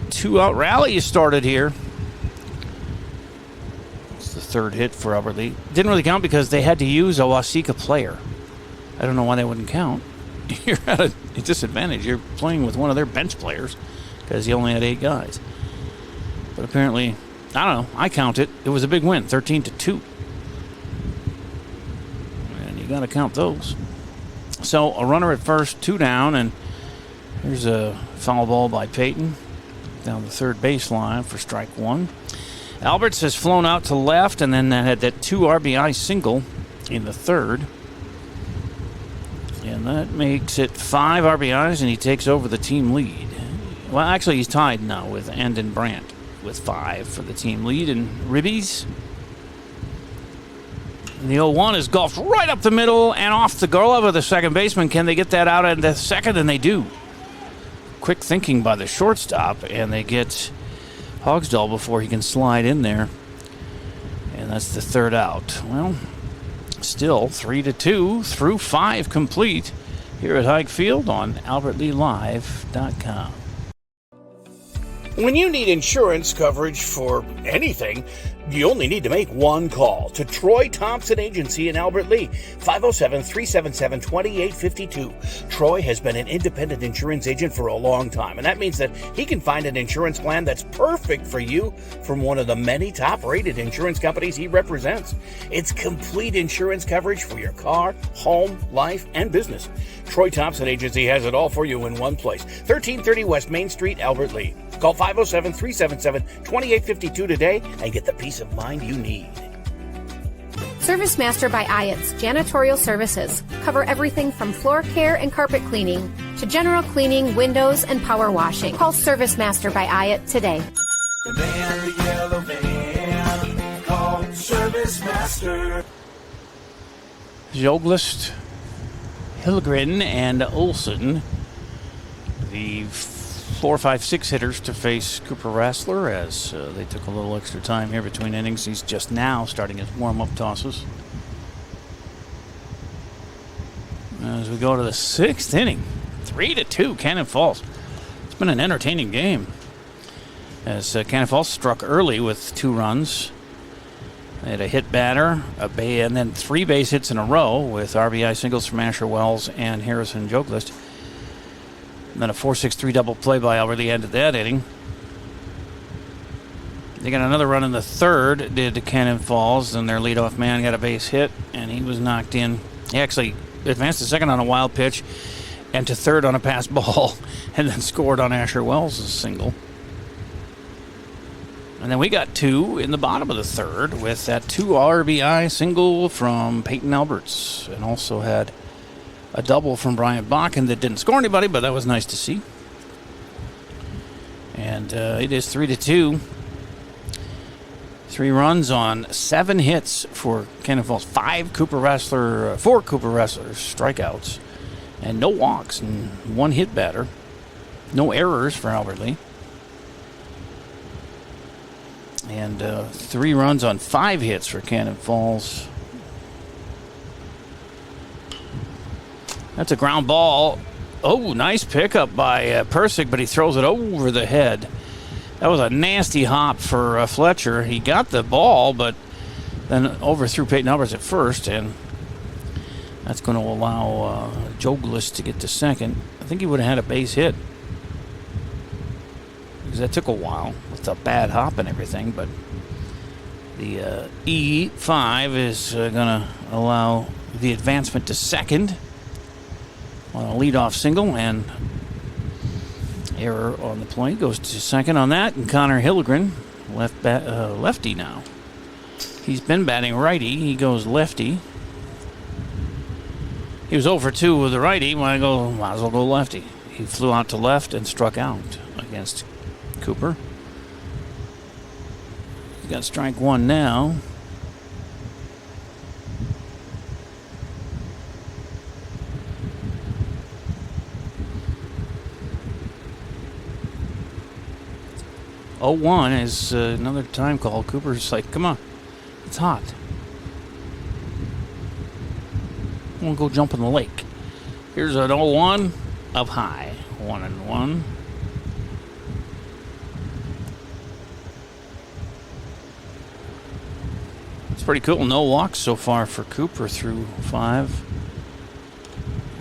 2-out rally started here. It's the 3rd hit for Albert Lea. Didn't really count because they had to use a Waseca player. I don't know why they wouldn't count. You're at a disadvantage. You're playing with one of their bench players because you only had 8 guys. But apparently, I don't know. I count it. It was a big win, 13-2. And you got to count those. So a runner at first, 2 down, and here's a foul ball by Peyton down the third baseline for strike 1. Alberts has flown out to left, and then had that 2 RBI single in the 3rd. And that makes it 5 RBIs, and he takes over the team lead. Well, actually, he's tied now with Andon Brandt with 5 for the team lead. And Ribbies, the 0-1 is golfed right up the middle and off the glove of the second baseman. Can they get that out at the second? And they do. Quick thinking by the shortstop, and they get Hogsdall before he can slide in there. And that's the 3rd out. Well, still 3-2 through 5 complete here at Hike Field on AlbertLeeLive.com. When you need insurance coverage for anything, you only need to make one call to Troy Thompson Agency in Albert Lea, 507-377-2852. Troy has been an independent insurance agent for a long time, and that means that he can find an insurance plan that's perfect for you from one of the many top-rated insurance companies he represents. It's complete insurance coverage for your car, home, life, and business. Troy Thompson Agency has it all for you in one place, 1330 West Main Street, Albert Lea. Call 507-377-2852 today and get the peace of mind you need. Service Master by Ayats Janitorial Services cover everything from floor care and carpet cleaning to general cleaning, windows, and power washing. Call Service Master by Ayat today. The man in the yellow van, call Service Master. Joglist, Hillgren, and Olson, the 4, 5, 6 hitters to face Cooper Rassler as they took a little extra time here between innings. He's just now starting his warm-up tosses. As we go to the 6th inning, 3-2, Cannon Falls. It's been an entertaining game as Cannon Falls struck early with 2 runs. They had a hit batter, and then 3 base hits in a row with RBI singles from Asher Wells and Harrison Joglist. And then a 4-6-3 double play by Albert Lea ended that inning. They got another run in the 3rd, did Cannon Falls, and their leadoff man got a base hit, and he was knocked in. He actually advanced to second on a wild pitch and to third on a pass ball, and then scored on Asher Wells' single. And then we got 2 in the bottom of the 3rd with that 2 RBI single from Peyton Alberts, and also had a double from Bryant Bakken that didn't score anybody, but that was nice to see. And it is 3-2. 3 runs on 7 hits for Cannon Falls. 4 Cooper Rassler strikeouts, and no walks and 1 hit batter. No errors for Albert Lea. And 3 runs on 5 hits for Cannon Falls. That's a ground ball. Oh, nice pickup by Persick, but he throws it over the head. That was a nasty hop for Fletcher. He got the ball, but then overthrew Peyton Alberts at first, and that's going to allow Joglist to get to second. I think he would have had a base hit, because that took a while with a bad hop and everything, but the E5 is going to allow the advancement to second on a leadoff single, and error on the plate goes to second on that. And Connor Hillgren, lefty now. He's been batting righty. He goes lefty. He was 0 for 2 with the righty. Might as well go lefty. He flew out to left and struck out against Cooper. He's got strike one now. Oh, 1 is another time call. Cooper's like, come on, it's hot. We'll go jump in the lake. Here's an 0-1 up high. 1-1. It's pretty cool. No walks so far for Cooper through 5.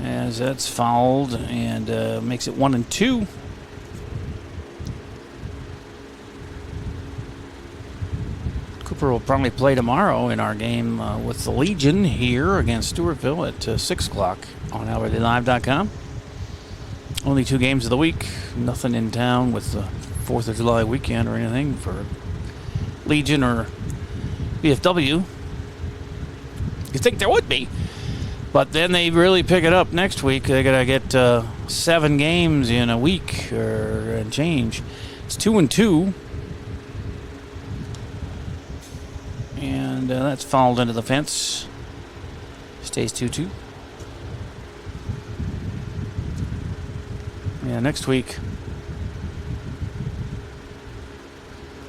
As that's fouled and makes it 1-2. Cooper will probably play tomorrow in our game with the Legion here against Stewartville at 6 o'clock on AlbertlyLive.com. Only 2 games of the week. Nothing in town with the 4th of July weekend or anything for Legion or VFW. You'd think there would be. But then they really pick it up next week. They're going to get 7 games in a week and change. It's 2-2. And that's fouled into the fence. Stays 2-2. Yeah, next week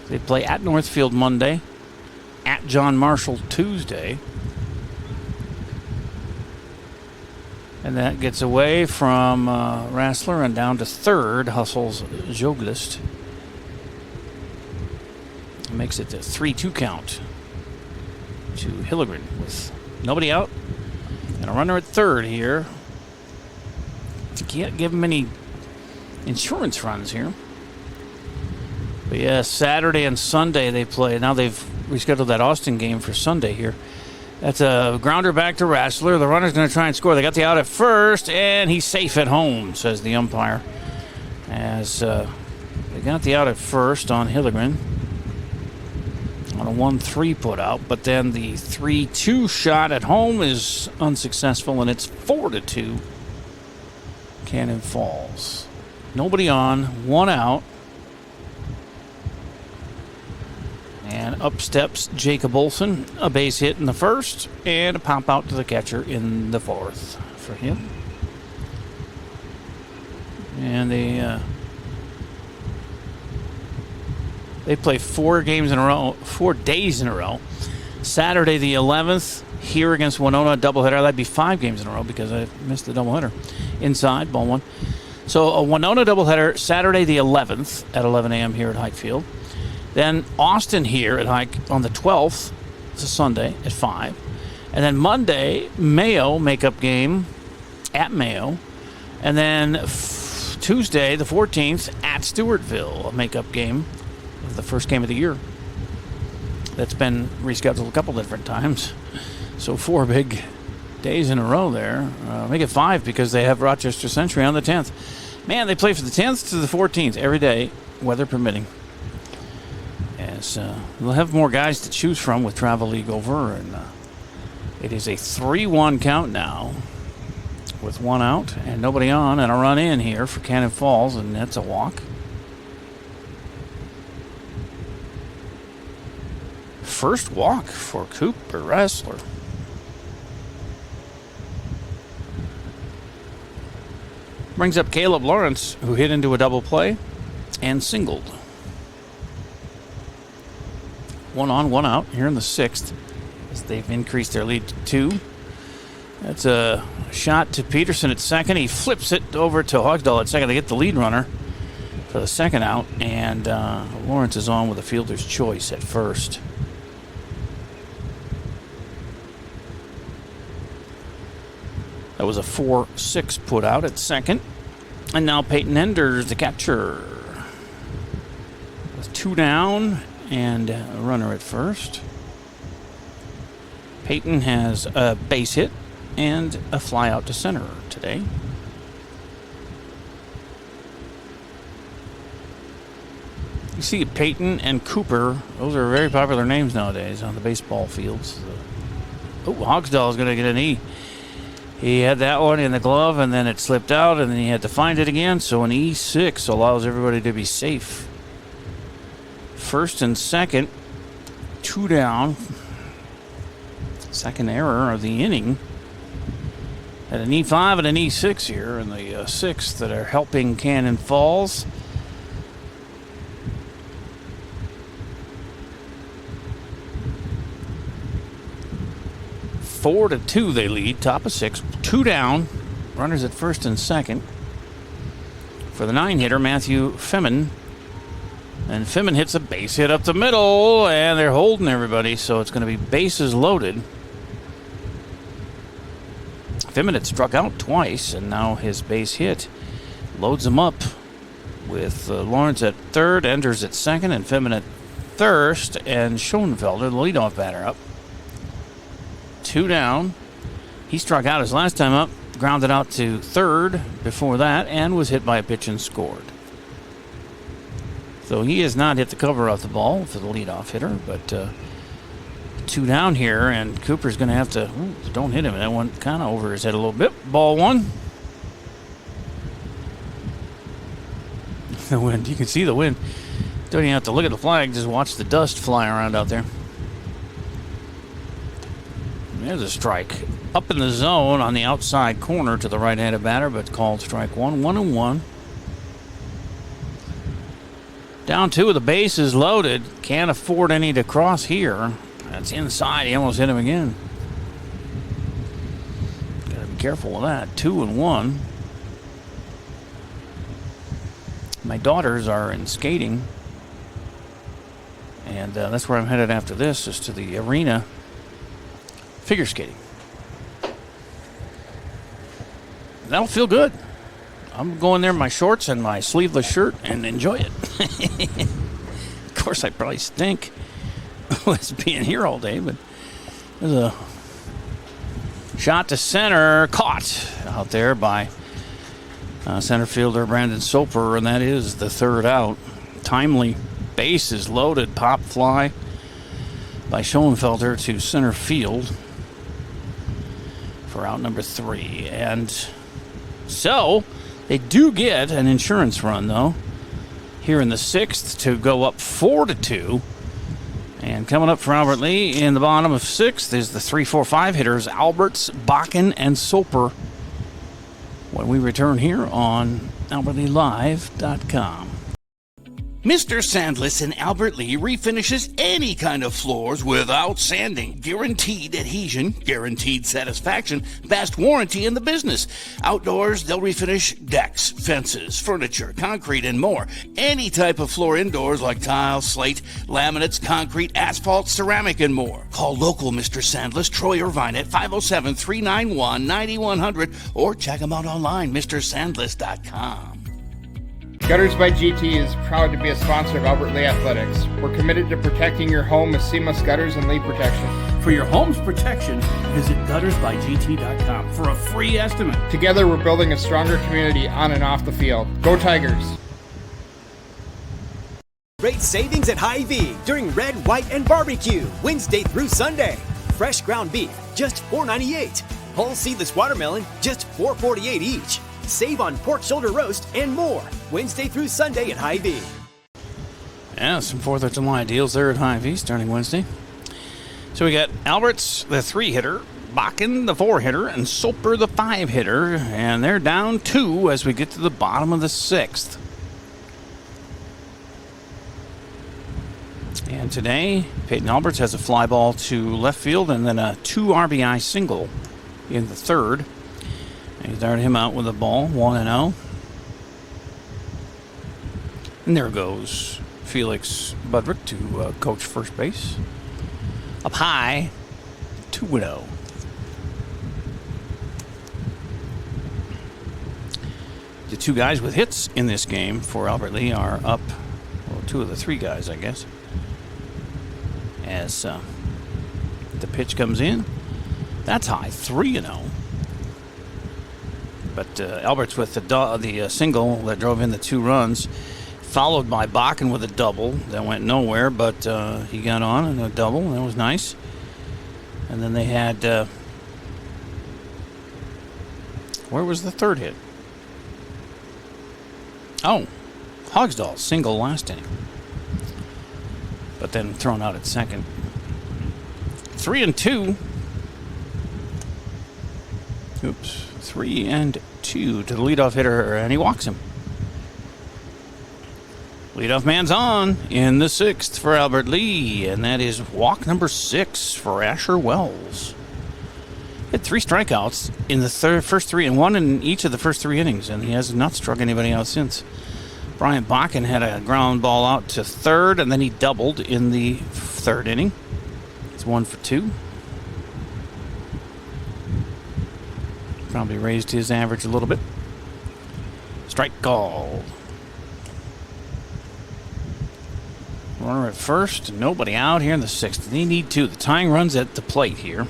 they play at Northfield Monday, at John Marshall Tuesday. And that gets away from Rassler and down to 3rd, Hustle's Joglist. Makes it a 3-2 count to Hilligren with nobody out and a runner at 3rd here. Can't give him any insurance runs here. But yeah, Saturday and Sunday they play. Now they've rescheduled that Austin game for Sunday here. That's a grounder back to Rassler. The runner's going to try and score. They got the out at first, and he's safe at home, says the umpire. As they got the out at first on Hilligren on a 1-3 put out, but then the 3-2 shot at home is unsuccessful, and it's 4-2. Cannon Falls. Nobody on, 1 out. And up steps Jacob Olson, a base hit in the 1st, and a pop out to the catcher in the 4th for him. And they play 4 games in a row, 4 days in a row. Saturday the 11th, here against Winona, doubleheader. That'd be 5 games in a row because I missed the doubleheader. Inside, ball 1. So a Winona doubleheader Saturday the 11th at 11 a.m. here at Hike Field. Then Austin here at Hike on the 12th. It's a Sunday at 5. And then Monday, Mayo makeup game at Mayo. And then Tuesday the 14th at Stewartville, a makeup game of the first game of the year. That's been rescheduled a couple different times. So 4 big days in a row there. Make it 5 because they have Rochester Century on the 10th. Man, they play from the 10th to the 14th every day, weather permitting. As we'll have more guys to choose from with Travel League over, and it is a 3-1 count now with 1 out and nobody on, and a run in here for Cannon Falls, and that's a walk. First walk for Cooper Rassler. Brings up Caleb Lawrence, who hit into a double play and singled. 1 on, 1 out here in the 6th as they've increased their lead to 2. That's a shot to Peterson at 2nd. He flips it over to Hogsdal at 2nd. They get the lead runner for the 2nd out, and Lawrence is on with a fielder's choice at 1st. That was a 4-6 put out at 2nd. And now Peyton Enders, the catcher, with 2 down and a runner at 1st. Peyton has a base hit and a fly out to center today. You see Peyton and Cooper. Those are very popular names nowadays on the baseball fields. Oh, Hogsdal is going to get an E. He had that one in the glove, and then it slipped out, and then he had to find it again. So an E6 allows everybody to be safe. First and second, 2 down. Second error of the inning. At an E5 and an E6 here, and the 6 that are helping Cannon Falls. Four to 2 they lead, top of 6, 2 down. Runners at first and second. For the 9-hitter, Matthew Femin. And Femin hits a base hit up the middle, and they're holding everybody, so it's going to be bases loaded. Femin had struck out twice, and now his base hit loads him up with Lawrence at third, Enders at second, and Femin at first, and Schoenfelder, the leadoff batter, up. 2 down. He struck out his last time up, grounded out to third before that, and was hit by a pitch and scored. So he has not hit the cover off the ball for the leadoff hitter, but 2 down here, and Cooper's going to have to, don't hit him. That one kind of over his head a little bit. Ball 1. The wind, you can see the wind. Don't even have to look at the flag, just watch the dust fly around out there. There's a strike. Up in the zone on the outside corner to the right-handed batter, but called strike 1. 1-1. Down 2 with the bases loaded. Can't afford any to cross here. That's inside. He almost hit him again. Gotta be careful of that. 2-1. My daughters are in skating. And that's where I'm headed after this, is to the arena. Figure skating. That'll feel good. I'm going there in my shorts and my sleeveless shirt and enjoy it. Of course, I probably stink with being here all day, but there's a shot to center, caught out there by center fielder Brandon Soper, and that is the third out. Timely bases loaded, pop fly by Schoenfelder to center field for out number 3. And so they do get an insurance run, though, here in the 6th to go up 4-2. And coming up for Albert Lee in the bottom of 6th is the 3-4-5 hitters, Alberts, Bakken, and Soper, when we return here on AlbertLeeLive.com. Mr. Sandless in Albert Lee refinishes any kind of floors without sanding. Guaranteed adhesion, guaranteed satisfaction, best warranty in the business. Outdoors, they'll refinish decks, fences, furniture, concrete, and more. Any type of floor indoors like tile, slate, laminates, concrete, asphalt, ceramic, and more. Call local Mr. Sandless, Troy Irvine at 507-391-9100 or check them out online, MrSandless.com. Gutters by GT is proud to be a sponsor of Albert Lee Athletics. We're committed to protecting your home with seamless gutters and leak protection. For your home's protection, visit guttersbygt.com for a free estimate. Together, we're building a stronger community on and off the field. Go Tigers! Great savings at Hy-Vee during Red, White, and Barbecue, Wednesday through Sunday. Fresh ground beef, just $4.98. Whole seedless watermelon, just $4.48 each. Save on pork shoulder roast and more. Wednesday through Sunday at Hy-Vee. Yeah, some 4th of July deals there at Hy-Vee starting Wednesday. So we got Alberts, the 3-hitter, Bakken, the 4-hitter, and Soper, the 5-hitter. And they're down 2 as we get to the bottom of the 6th. And today, Peyton Alberts has a fly ball to left field and then a 2 RBI single in the 3rd. He started him out with a ball, 1-0. And there goes Felix Budrick to coach first base. Up high, 2-0. The 2 guys with hits in this game for Albert Lee are up, well, 2 of the 3 guys, I guess. As the pitch comes in, that's high, 3-0. But Alberts with the single that drove in the 2 runs, followed by Bakken with a double that went nowhere, but he got on in a double. That was nice. And then they had Where was the third hit? Oh, Hogsdall, single last inning. But then thrown out at second. 3-2. Oops. 3-2 to the leadoff hitter, and he walks him. Leadoff man's on in the 6th for Albert Lee, and that is walk number 6 for Asher Wells. He had 3 strikeouts in the first 3, and 1 in each of the first 3 innings, and he has not struck anybody out since. Bryant Bakken had a ground ball out to third, and then he doubled in the 3rd inning. It's 1 for 2. Probably raised his average a little bit. Strike call. Runner at first, nobody out here in the 6th. They need 2. The tying runs at the plate here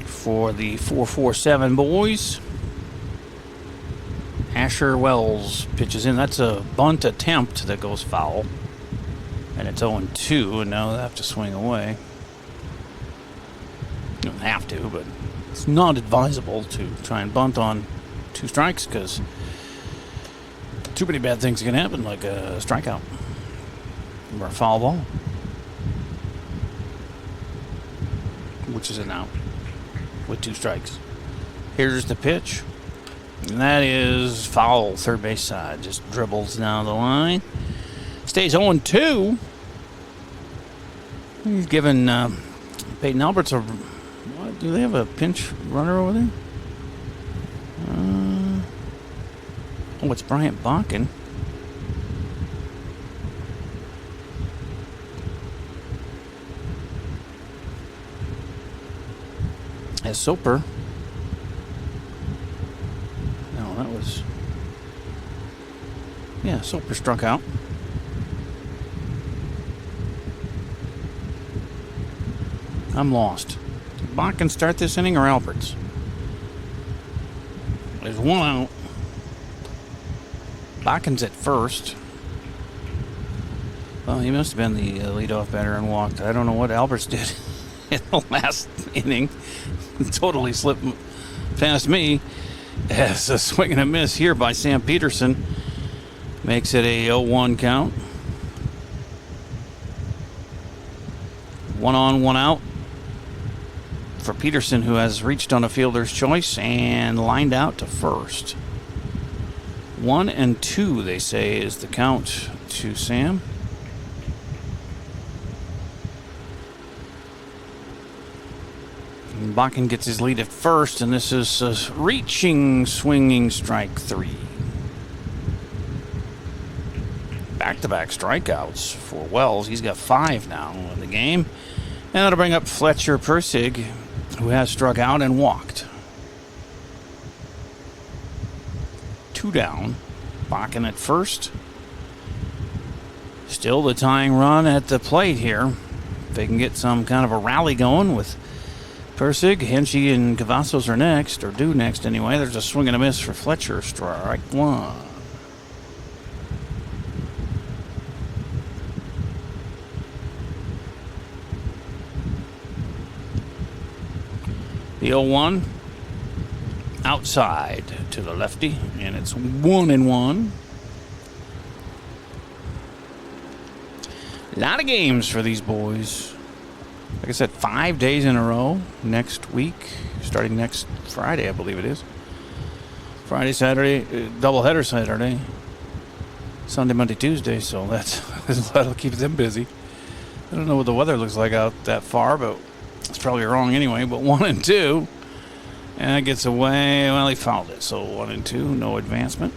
for the 4-4-7 boys. Asher Wells pitches in. That's a bunt attempt that goes foul. And it's 0-2, and now they have to swing away. You don't have to, but it's not advisable to try and bunt on 2 strikes because too many bad things can happen, like a strikeout or a foul ball, which is an out with 2 strikes. Here's the pitch. And that is foul, third base side. Just dribbles down the line. Stays 0-2. He's given Peyton Alberts a... What, do they have a pinch runner over there? Oh, it's Bryant Bakken. As Soper... Yeah, Soper struck out. I'm lost. Did Bakken start this inning or Alberts? There's 1 out. Bakken's at first. Well, he must have been the leadoff batter and walked. I don't know what Alberts did in the last inning. Totally slipped past me. As a swing and a miss here by Sam Peterson. Makes it a 0-1 count. 1 on, 1 out for Peterson, who has reached on a fielder's choice and lined out to first. 1-2, they say, is the count to Sam. And Bakken gets his lead at first, and this is a reaching, swinging strike 3. Back-to-back strikeouts for Wells. He's got 5 now in the game. And that'll bring up Fletcher Persig, who has struck out and walked. 2 down. Bakken at first. Still the tying run at the plate here. If they can get some kind of a rally going with Persig, Henschke, and Cavazos are next, or due next anyway. There's a swing and a miss for Fletcher. Strike 1. The 0-1 outside to the lefty, and it's 1-1. A lot of games for these boys. Like I said, 5 days in a row next week, starting next Friday, I believe it is. Friday, Saturday, doubleheader Saturday, Sunday, Monday, Tuesday, so that'll keep them busy. I don't know what the weather looks like out that far, but it's probably wrong anyway. But 1-2, and that gets away. Well, he fouled it, so 1-2, no advancement.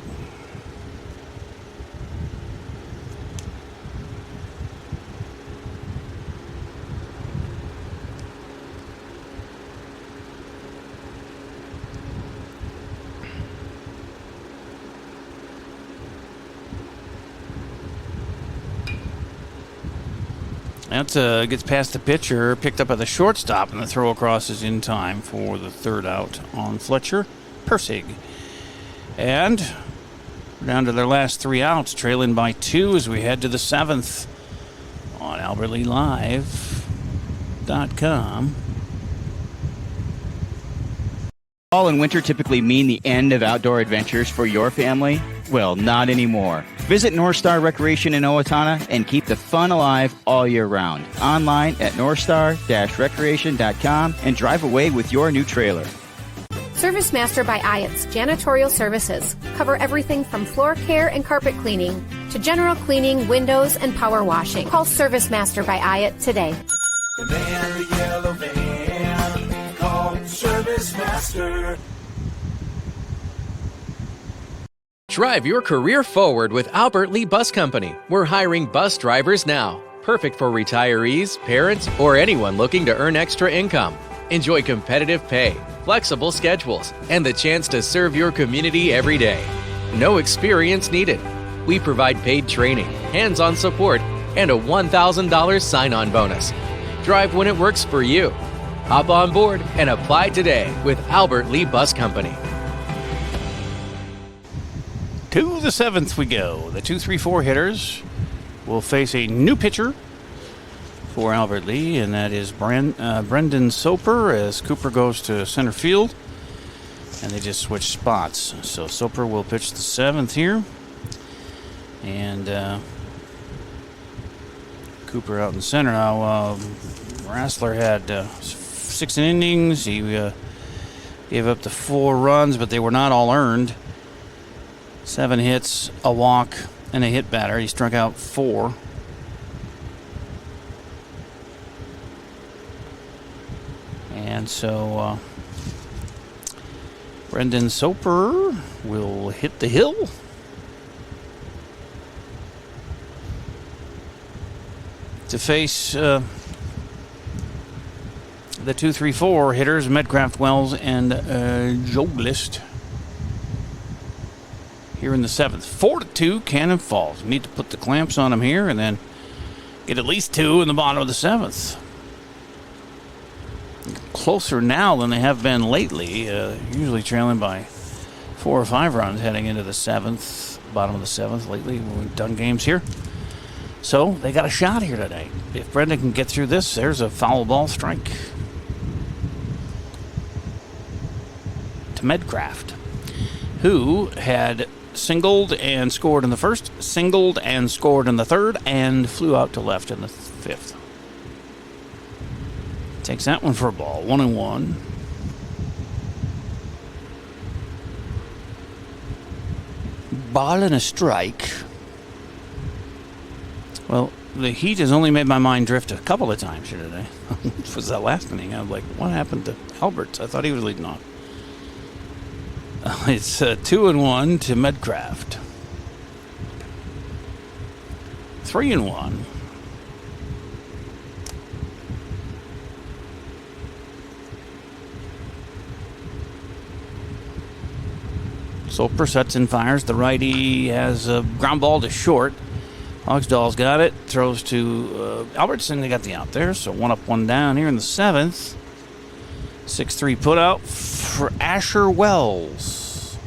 That gets past the pitcher, picked up by the shortstop, and the throw across is in time for the 3rd out on Fletcher Persig. And we're down to their last 3 outs, trailing by 2 as we head to the 7th on AlbertLeeLive.com. Fall and winter typically mean the end of outdoor adventures for your family? Well, not anymore. Visit North Star Recreation in Owatonna and keep the fun alive all year round. Online at northstar-recreation.com and drive away with your new trailer. Service Master by Ayat's Janitorial Services cover everything from floor care and carpet cleaning to general cleaning, windows, and power washing. Call Service Master by Ayat today. The man, the yellow van, call Service Master. Drive your career forward with Albert Lee Bus Company. We're hiring bus drivers now. Perfect for retirees, parents, or anyone looking to earn extra income. Enjoy competitive pay, flexible schedules, and the chance to serve your community every day. No experience needed. We provide paid training, hands-on support, and a $1,000 sign-on bonus. Drive when it works for you. Hop on board and apply today with Albert Lee Bus Company. To the 7th we go. The 2-3-4 hitters will face a new pitcher for Albert Lee, and that is Brendan Soper as Cooper goes to center field. And they just switch spots. So Soper will pitch the 7th here. And Cooper out in center. Now, Rassler had 6 innings. He gave up the 4 runs, but they were not all earned. 7 hits, a walk, and a hit batter. He struck out 4. And so Brendan Soper will hit the hill. To face the 2-3-4 hitters, Medcraft, Wells, and Joe List. Here in the 7th. 4-2, Cannon Falls. Need to put the clamps on him here and then get at least 2 in the bottom of the 7th. Closer now than they have been lately. Usually trailing by 4 or 5 runs heading into the 7th, bottom of the 7th lately when we've done games here. So they got a shot here today. If Brendan can get through this, there's a foul ball strike to Medcraft, who had singled and scored in the 1st, singled and scored in the 3rd, and flew out to left in the 5th. Takes that one for a ball. 1-1. Ball and a strike. Well, the heat has only made my mind drift a couple of times here today. It was that last inning. I was like, what happened to Alberts? I thought he was leading off. It's 2-1 to Medcraft. 3-1. Soper sets and fires. The righty has a ground ball to short. Hogsdall's got it. Throws to Albertson. They got the out there. So 1 up, 1 down here in the 7th. 6-3 put out for Asher Wells,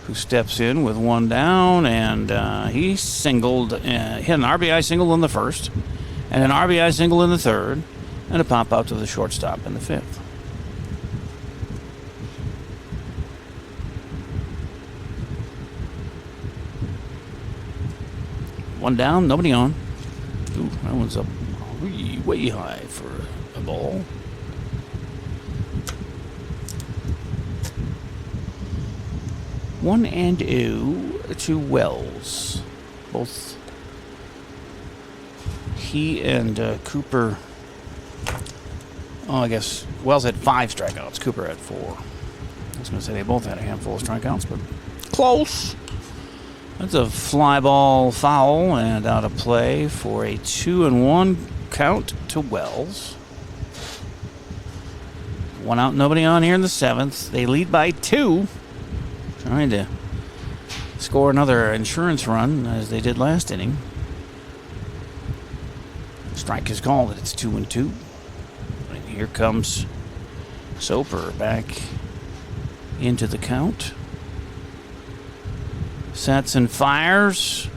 who steps in with 1 down, and he singled, hit an RBI single in the 1st, and an RBI single in the 3rd, and a pop out to the shortstop in the 5th. One down, nobody on. Ooh, that one's up way high for a ball. One and 2 to Wells. Both he and Cooper. Oh, I guess Wells had 5 strikeouts. Cooper had 4. I was going to say they both had a handful of strikeouts, but close. That's a fly ball foul and out of play for a 2-1 count to Wells. 1 out, nobody on here in the 7th. They lead by 2. Trying to score another insurance run as they did last inning. Strike is called. It's 2-2. And here comes Soper back into the count. Sets and fires.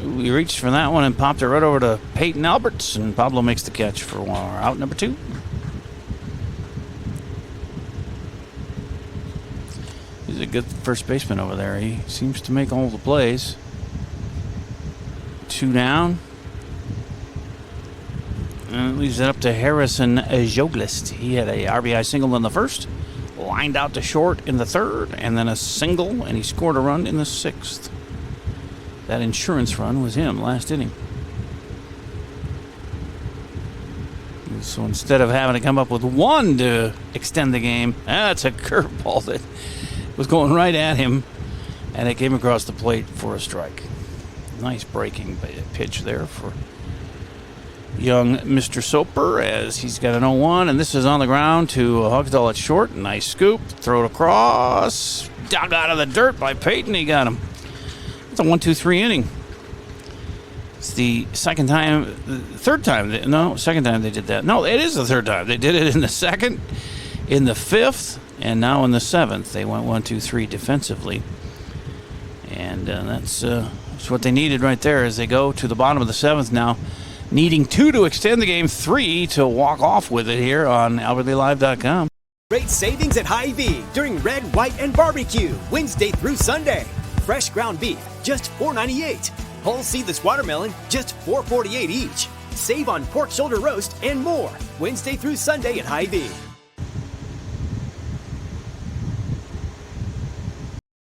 He reached for that one and popped it right over to Peyton Alberts, and Pablo makes the catch for out number 2. a good first baseman over there. He seems to make all the plays. 2 down. And it leaves it up to Harrison Joglist. He had a RBI single in the first, lined out to short in the third, and then a single, and he scored a run in the 6th. That insurance run was him last inning. And so instead of having to come up with 1 to extend the game, that's a curveball that was going right at him, and it came across the plate for a strike. Nice breaking pitch there for young Mr. Soper as he's got an 0-1, and this is on the ground to Hugdahl at short. Nice scoop, throw it across, dug out of the dirt by Peyton. He got him. It's a 1-2-3 inning. It's the second time they did that. No, it is the third time. They did it in the 2nd, in the 5th, and now in the 7th. They went 1-2-3 defensively, and that's what they needed right there as they go to the bottom of the 7th now, needing 2 to extend the game, 3 to walk off with it here on AlbertLeeLive.com. Great savings at Hy-Vee during Red, White, and Barbecue, Wednesday through Sunday. Fresh ground beef, just $4.98. Whole seedless watermelon, just $4.48 each. Save on pork shoulder roast and more, Wednesday through Sunday at Hy-Vee.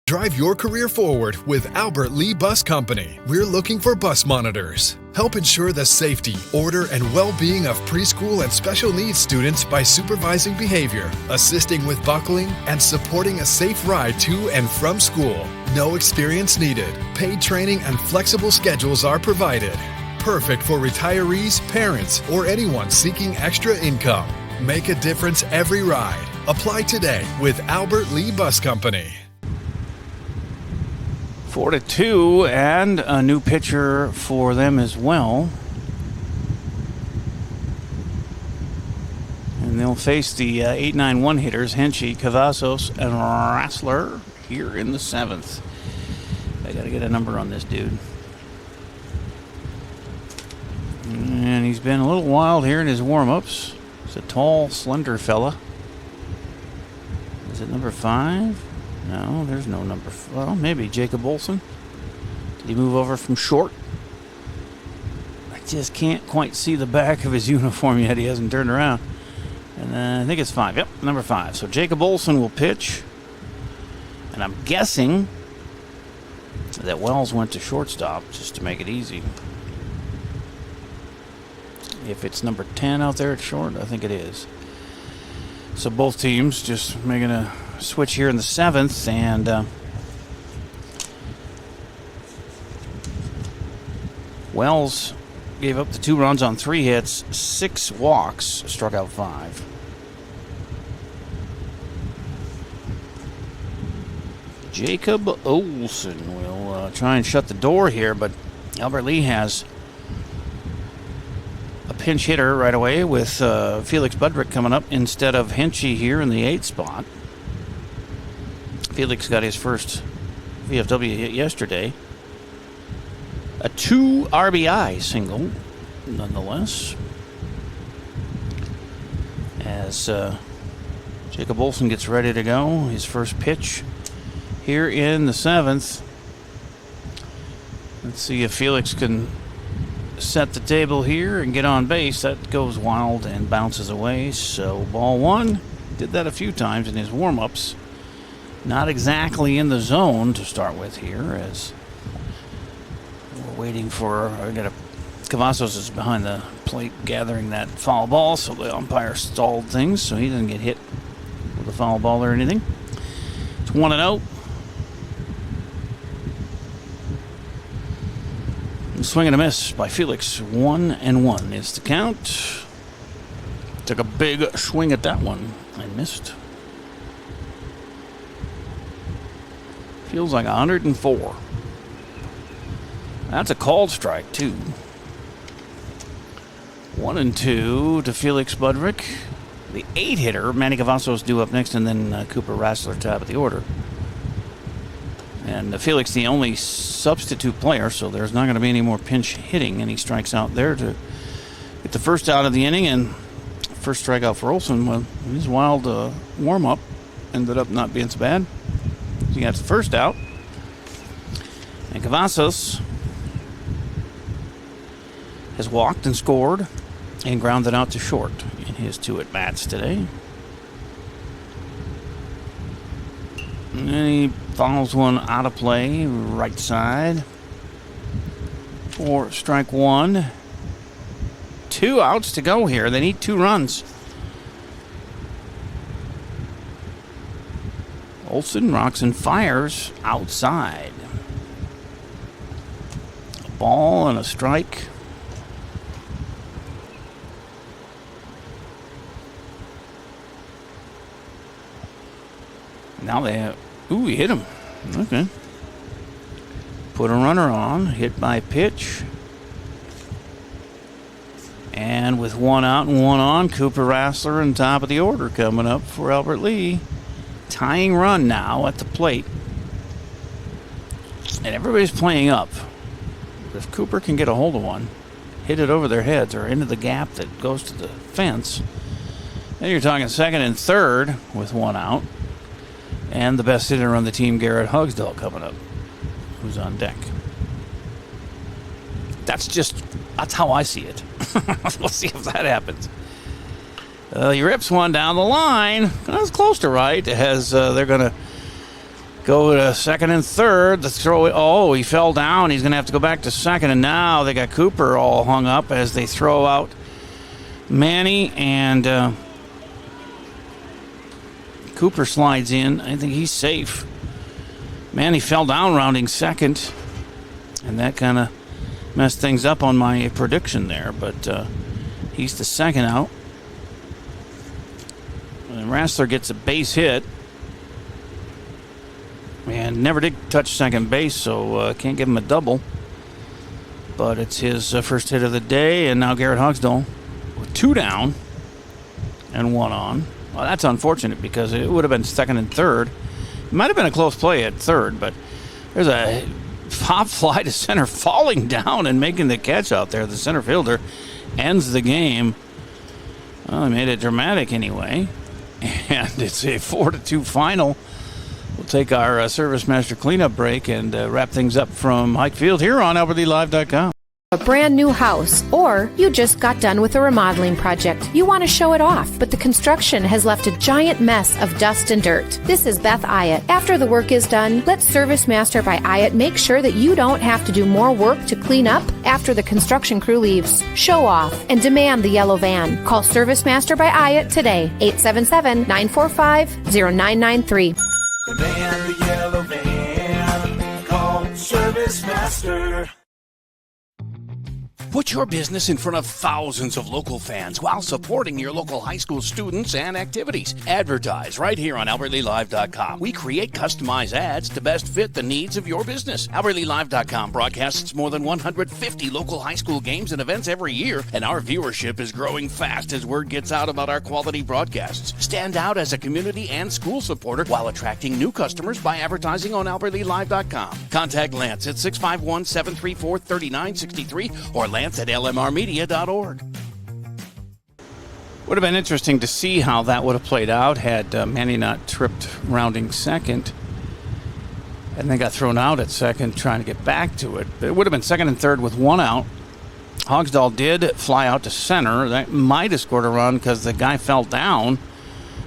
Drive your career forward with Albert Lee Bus Company. We're looking for bus monitors. Help ensure the safety, order, and well-being of preschool and special needs students by supervising behavior, assisting with buckling, and supporting a safe ride to and from school. No experience needed. Paid training and flexible schedules are provided. Perfect for retirees, parents, or anyone seeking extra income. Make a difference every ride. Apply today with Albert Lee Bus Company. 4-2, and a new pitcher for them as well. And they'll face the 8-9-1 hitters, Henchey, Cavazos, and Rassler here in the 7th. I got to get a number on this dude. And he's been a little wild here in his warm-ups. He's a tall, slender fella. Is it number 5? No, there's no number. Well, maybe Jacob Olson. Did he move over from short? I just can't quite see the back of his uniform yet. He hasn't turned around. And I think it's 5. Yep, number 5. So Jacob Olson will pitch. And I'm guessing that Wells went to shortstop just to make it easy. If it's number 10 out there at short, I think it is. So both teams just making a switch here in the 7th, and Wells gave up the 2 runs on 3 hits, 6 walks, struck out 5. Jacob Olson will try and shut the door here, but Albert Lee has a pinch hitter right away with Felix Budrick coming up instead of Henchey here in the 8th spot. Felix got his first VFW hit yesterday. A 2 RBI single, nonetheless. As Jacob Olson gets ready to go, his first pitch here in the 7th. Let's see if Felix can set the table here and get on base. That goes wild and bounces away. So ball 1. Did that a few times in his warm-ups. Not exactly in the zone to start with here, as we're waiting for. Cavazos is behind the plate gathering that foul ball, so the umpire stalled things so he doesn't get hit with a foul ball or anything. It's 1-0. Swing and a miss by Felix. 1-1 is the count. Took a big swing at that one and missed. Feels like 104. That's a called strike, too. 1-2 to Felix Budrick. The 8-hitter, Manny Cavazos, due up next, and then Cooper Rassler top of the order. And Felix, the only substitute player, so there's not going to be any more pinch hitting, and he strikes out there to get the first out of the inning. And first strikeout for Olson. Well, his wild warm-up ended up not being so bad. He got the first out. And Cavazos has walked and scored and grounded out to short in his 2 at-bats today. And he follows one out of play, right side. For strike 1. 2 outs to go here. They need 2 runs. Olson rocks and fires outside. A ball and a strike. Now they have... Ooh, he hit him. Okay. Put a runner on. Hit by pitch. And with 1 out and 1 on, Cooper Rassler in top of the order coming up for Albert Lea. Tying run now at the plate. And everybody's playing up. If Cooper can get a hold of one, hit it over their heads or into the gap that goes to the fence, then you're talking second and third with 1 out. And the best hitter on the team, Garrett Hugsdall, coming up, who's on deck. That's how I see it. We'll see if that happens. He rips one down the line. That's close to right. As they're going to go to second and third. The throw. Oh, he fell down. He's going to have to go back to second. And now they got Cooper all hung up as they throw out Manny. And Cooper slides in. I think he's safe. Manny fell down rounding second. And that kind of messed things up on my prediction there. But he's the second out. And Rassler gets a base hit. And never did touch second base, so can't give him a double. But it's his first hit of the day, and now Garrett Hugsdall with 2 down and 1 on. Well, that's unfortunate because it would have been second and third. It might have been a close play at third, but there's a pop fly to center falling down and making the catch out there. The center fielder ends the game. Well, they made it dramatic anyway. And it's a 4-2 final. We'll take our Service Master cleanup break and wrap things up from Hike Field here on AlbertLeeLive.com. A brand new house, or you just got done with a remodeling project. You want to show it off, but the construction has left a giant mess of dust and dirt. This is Beth Ayatt. After the work is done, let Service Master by Ayatt make sure that you don't have to do more work to clean up after the construction crew leaves. Show off and demand the yellow van. Call Service Master by Ayatt today, 877-945-0993. Demand the yellow van. Call Service Master. Put your business in front of thousands of local fans while supporting your local high school students and activities. Advertise right here on AlbertLeeLive.com. We create customized ads to best fit the needs of your business. AlbertLeeLive.com broadcasts more than 150 local high school games and events every year, and our viewership is growing fast as word gets out about our quality broadcasts. Stand out as a community and school supporter while attracting new customers by advertising on AlbertLeeLive.com. Contact Lance at 651-734-3963 or Lance at lmrmedia.org. Would have been interesting to see how that would have played out had Manny not tripped rounding second and then got thrown out at second trying to get back to it. It would have been second and third with 1 out. Hugsdall did fly out to center. That might have scored a run because the guy fell down.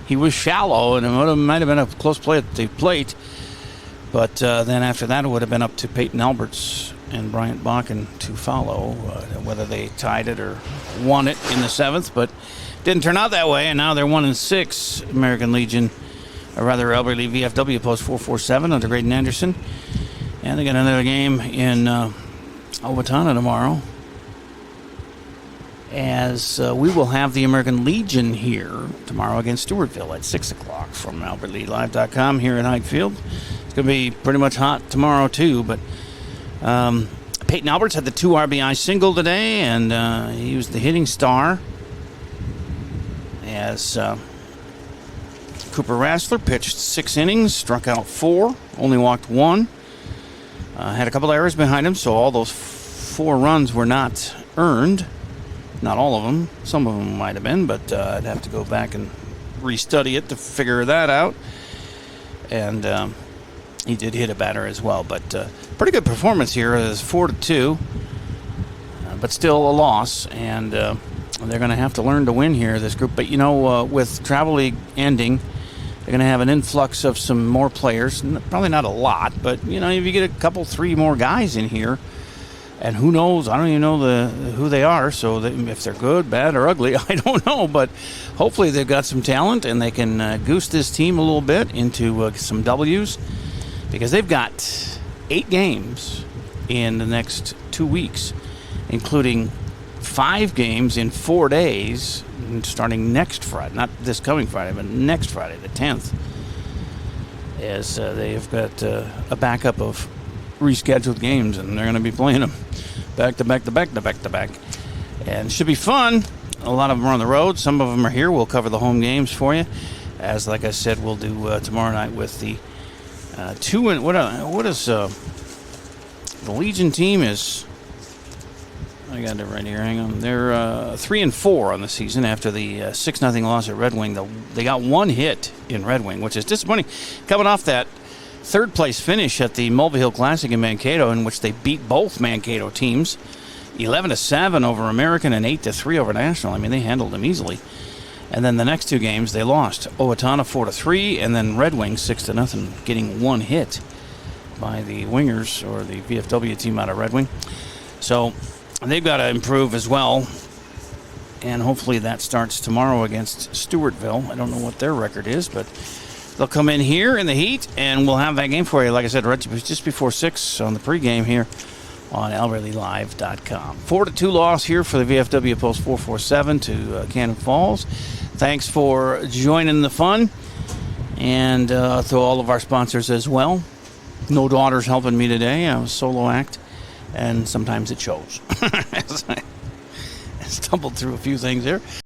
He was shallow, and it might have been a close play at the plate. But then after that, it would have been up to Peyton Alberts and Bryant Bakken to follow, whether they tied it or won it in the 7th, but didn't turn out that way, and now they're 1-6. American Legion, or rather Albert Lea VFW post 447 under Graydon Anderson, and they got another game in Owatonna tomorrow, as we will have the American Legion here tomorrow against Stewartville at 6 o'clock from AlbertLeeLive.com here at Hike Field. It's going to be pretty much hot tomorrow too, but Peyton Alberts had the 2 RBI single today, and he was the hitting star. As Cooper Rassler pitched 6 innings, struck out 4, only walked 1. Had a couple errors behind him, so all those 4 runs were not earned. Not all of them. Some of them might have been, but I'd have to go back and restudy it to figure that out. And he did hit a batter as well. But pretty good performance here. Is 4-2, but still a loss, and they're going to have to learn to win here, this group. But, with Travel League ending, they're going to have an influx of some more players. Probably not a lot, but, if you get a couple, 3 more guys in here, and who knows, I don't even know who they are, so if they're good, bad, or ugly, I don't know. But hopefully they've got some talent, and they can goose this team a little bit into some W's, because they've got 8 games in the next 2 weeks, including 5 games in 4 days, starting next Friday. Not this coming Friday, but next Friday, the 10th, as they've got a backup of rescheduled games, and they're going to be playing them back to back to back to back to back. And it should be fun. A lot of them are on the road. Some of them are here. We'll cover the home games for you, as, like I said, we'll do tomorrow night with the what is the Legion team is. I got it right here. Hang on. They're 3-4 on the season after the 6-0 loss at Red Wing. They got 1 hit in Red Wing, which is disappointing, coming off that third-place finish at the Mulvihill Classic in Mankato, in which they beat both Mankato teams 11-7 over American and 8-3 over National. I mean, they handled them easily. And then the next 2 games they lost. Owatonna 4-3, and then Red Wing 6-0, getting 1 hit by the Wingers, or the VFW team out of Red Wing. So they've got to improve as well, and hopefully that starts tomorrow against Stewartville. I don't know what their record is, but they'll come in here in the heat, and we'll have that game for you, like I said, right just before 6 on the pregame here on AlbertlyLive.com. 4-2 loss here for the VFW Post 447 to Cannon Falls. Thanks for joining the fun, and to all of our sponsors as well. No daughters helping me today. I was a solo act, and sometimes it shows. As I stumbled through a few things there.